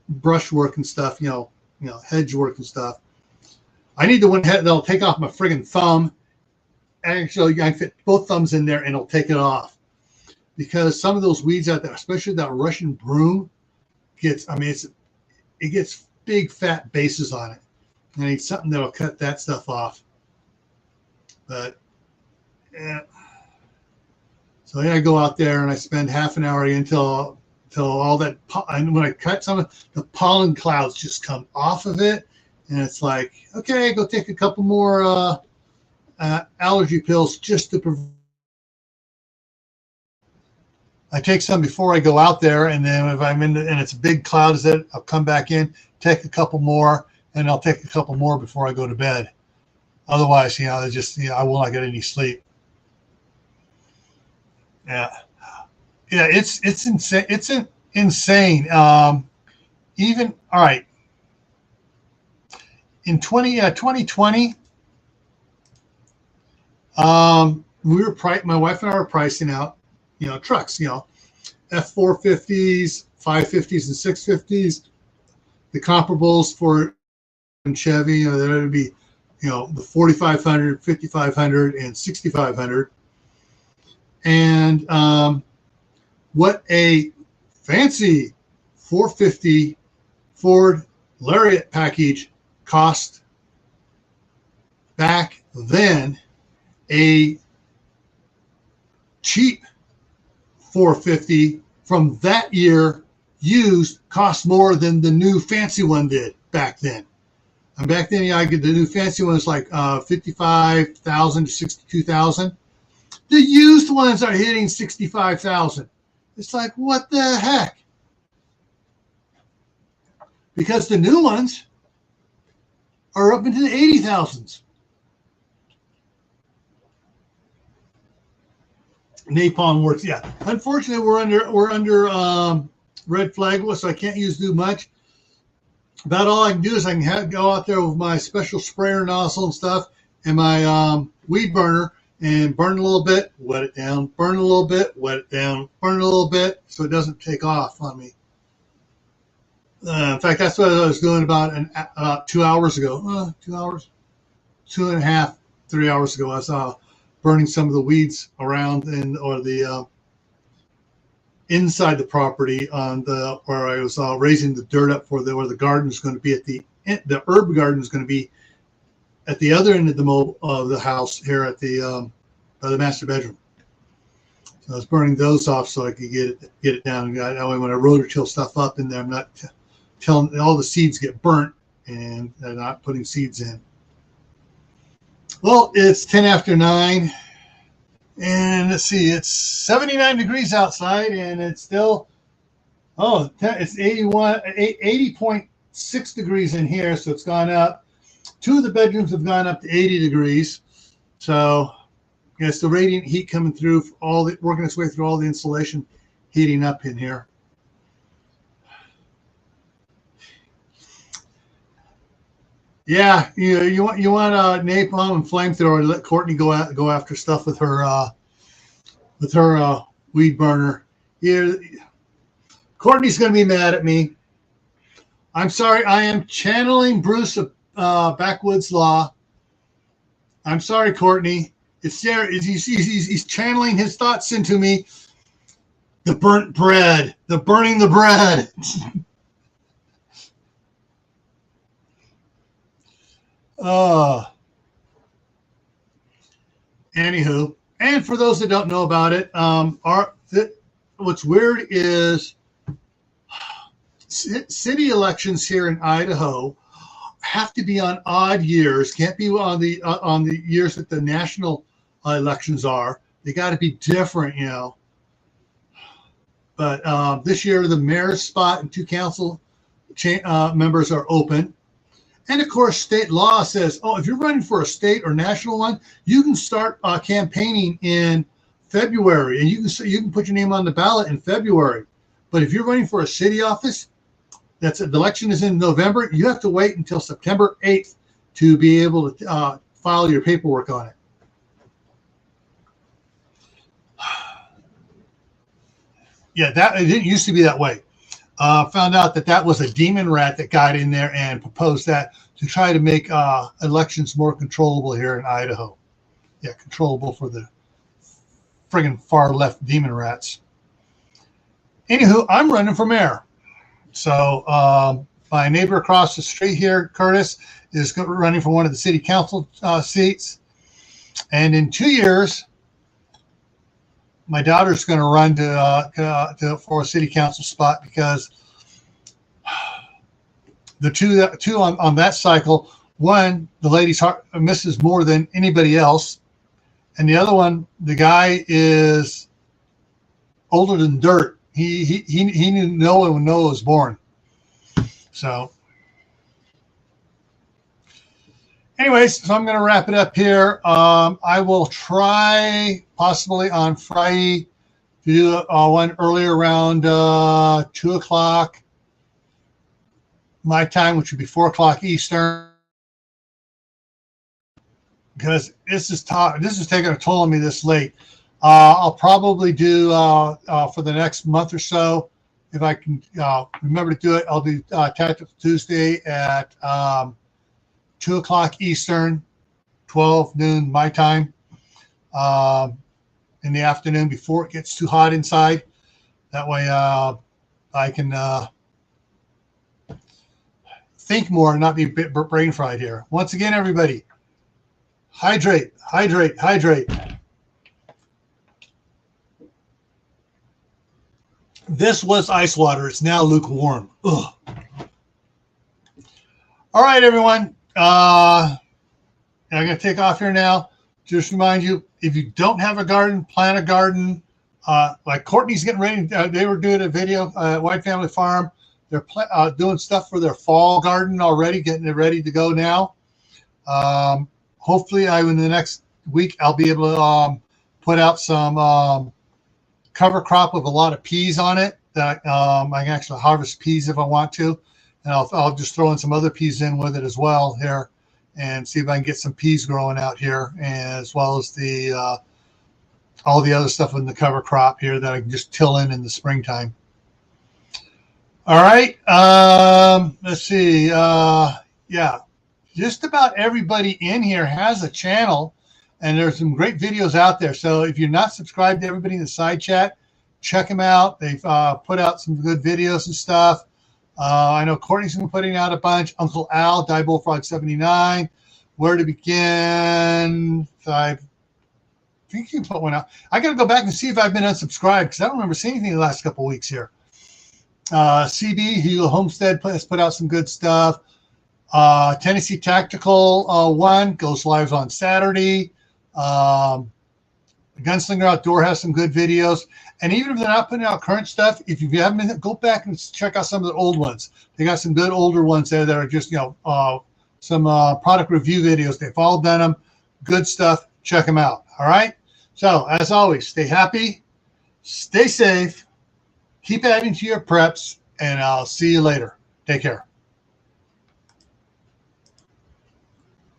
brushwork and stuff, hedge work and stuff. I need the one that'll take off my friggin' thumb. Actually, I fit both thumbs in there and it'll take it off. Because some of those weeds out there, especially that Russian broom, it gets big fat bases on it. And I need something that'll cut that stuff off. But yeah. So I go out there and I spend half an hour until all that, and when I cut some of the pollen clouds just come off of it, and it's like, okay, go take a couple more allergy pills just to prevent. I take some before I go out there, and then if I'm in and it's a big cloud, I'll come back in, take a couple more, and I'll take a couple more before I go to bed. Otherwise, I will not get any sleep. Yeah, it's insane. insane. Even all right. In 2020, my wife and I were pricing out, trucks, F450s, 550s, and 650s. The comparables for Chevy, that would be, the 4500, 5500, and 6500. And what a fancy 450 Ford Lariat package cost back then, a cheap 450 from that year used cost more than the new fancy one did back then. And back then, I get the new fancy one was like 55,000 to 62,000. The used ones are hitting 65,000. It's like, what the heck? Because the new ones are up into the 80,000s. Napalm works, yeah. Unfortunately, we're under red flag, so I can't do much. About all I can do is I can go out there with my special sprayer nozzle and stuff, and my weed burner, and burn a little bit, wet it down, burn a little bit, wet it down, burn a little bit, so it doesn't take off on me. In fact, that's what I was doing about 2 hours ago. 2 hours, 2.5, 3 hours ago. I was burning some of the weeds around or the inside the property where I was raising the dirt up for where the garden is going to be the herb garden is going to be at the other end of the house here at the master bedroom. So I was burning those off so I could get it down. That way, when I rototill stuff up in there, I'm not telling all the seeds get burnt and they're not putting seeds in. Well, it's 10 after 9, and let's see, it's 79 degrees outside, and it's still it's 80.6 degrees in here, so it's gone up. 2 of the bedrooms have gone up to 80 degrees. So it's the radiant heat coming through, working its way through all the insulation, heating up in here. Yeah, you want napalm and flamethrower to let Courtney go after stuff with her weed burner. Yeah, Courtney's going to be mad at me. I'm sorry. I am channeling Bruce Backwoods Law. I'm sorry, Courtney. It's there. He's channeling his thoughts into me. The burnt bread. The burning the bread. Anywho, and for those that don't know about it, what's weird is city elections here in Idaho have to be on odd years. Can't be on the years that the national elections are. They got to be different, But this year, the mayor's spot and 2 council members are open. And of course, state law says, if you're running for a state or national one, you can start campaigning in February, and you can put your name on the ballot in February. But if you're running for a city office, the election is in November, you have to wait until September 8th to be able to file your paperwork on it. Yeah, it didn't used to be that way. Found out that was a demon rat that got in there and proposed that to try to make elections more controllable here in Idaho. Yeah, controllable for the friggin' far left demon rats. Anywho, I'm running for mayor. So my neighbor across the street here, Curtis, is running for one of the city council seats. And in 2 years, my daughter's going to run for a city council spot because the two on that cycle, one, the lady's heart misses more than anybody else, and the other one, the guy is older than dirt. He knew Noah when Noah was born. So, anyways, so I'm going to wrap it up here. I will try possibly on Friday We do one earlier around 2 o'clock my time, which would be 4 o'clock Eastern. Because this is taking a toll on me this late. I'll probably do for the next month or so, if I can remember to do it, I'll do Tactical Tuesday at 2 o'clock Eastern, 12 noon my time, in the afternoon before it gets too hot inside. That way I can think more and not be brain fried here. Once again, everybody, hydrate, hydrate, hydrate. This was ice water. It's now lukewarm. Ugh. All right, everyone. I'm going to take off here now. Just remind you, if you don't have a garden, plant a garden. Like Courtney's getting ready. They were doing a video at White Family Farm. They're doing stuff for their fall garden already, getting it ready to go now. Hopefully, in the next week, I'll be able to put out some cover crop with a lot of peas on it. That I can actually harvest peas if I want to. And I'll just throw in some other peas in with it as well here, and see if I can get some peas growing out here, as well as the all the other stuff in the cover crop here that I can just till in the springtime. All right, let's see. Yeah, just about everybody in here has a channel, and there's some great videos out there. So if you're not subscribed to everybody in the side chat, check them out. They've put out some good videos and stuff. I know Courtney's been putting out a bunch. Uncle Al, Die Bullfrog 79. Where to begin? I think you put one out. I got to go back and see if I've been unsubscribed, because I don't remember seeing anything the last couple of weeks here. CB, Hugh Homestead has put out some good stuff. Tennessee Tactical 1 goes live on Saturday. Gunslinger Outdoor has some good videos. And even if they're not putting out current stuff, if you haven't been, go back and check out some of the old ones. They got some good older ones there that are just, some product review videos. They've all done them. Good stuff. Check them out. All right. So as always, stay happy, stay safe, keep adding to your preps, and I'll see you later. Take care.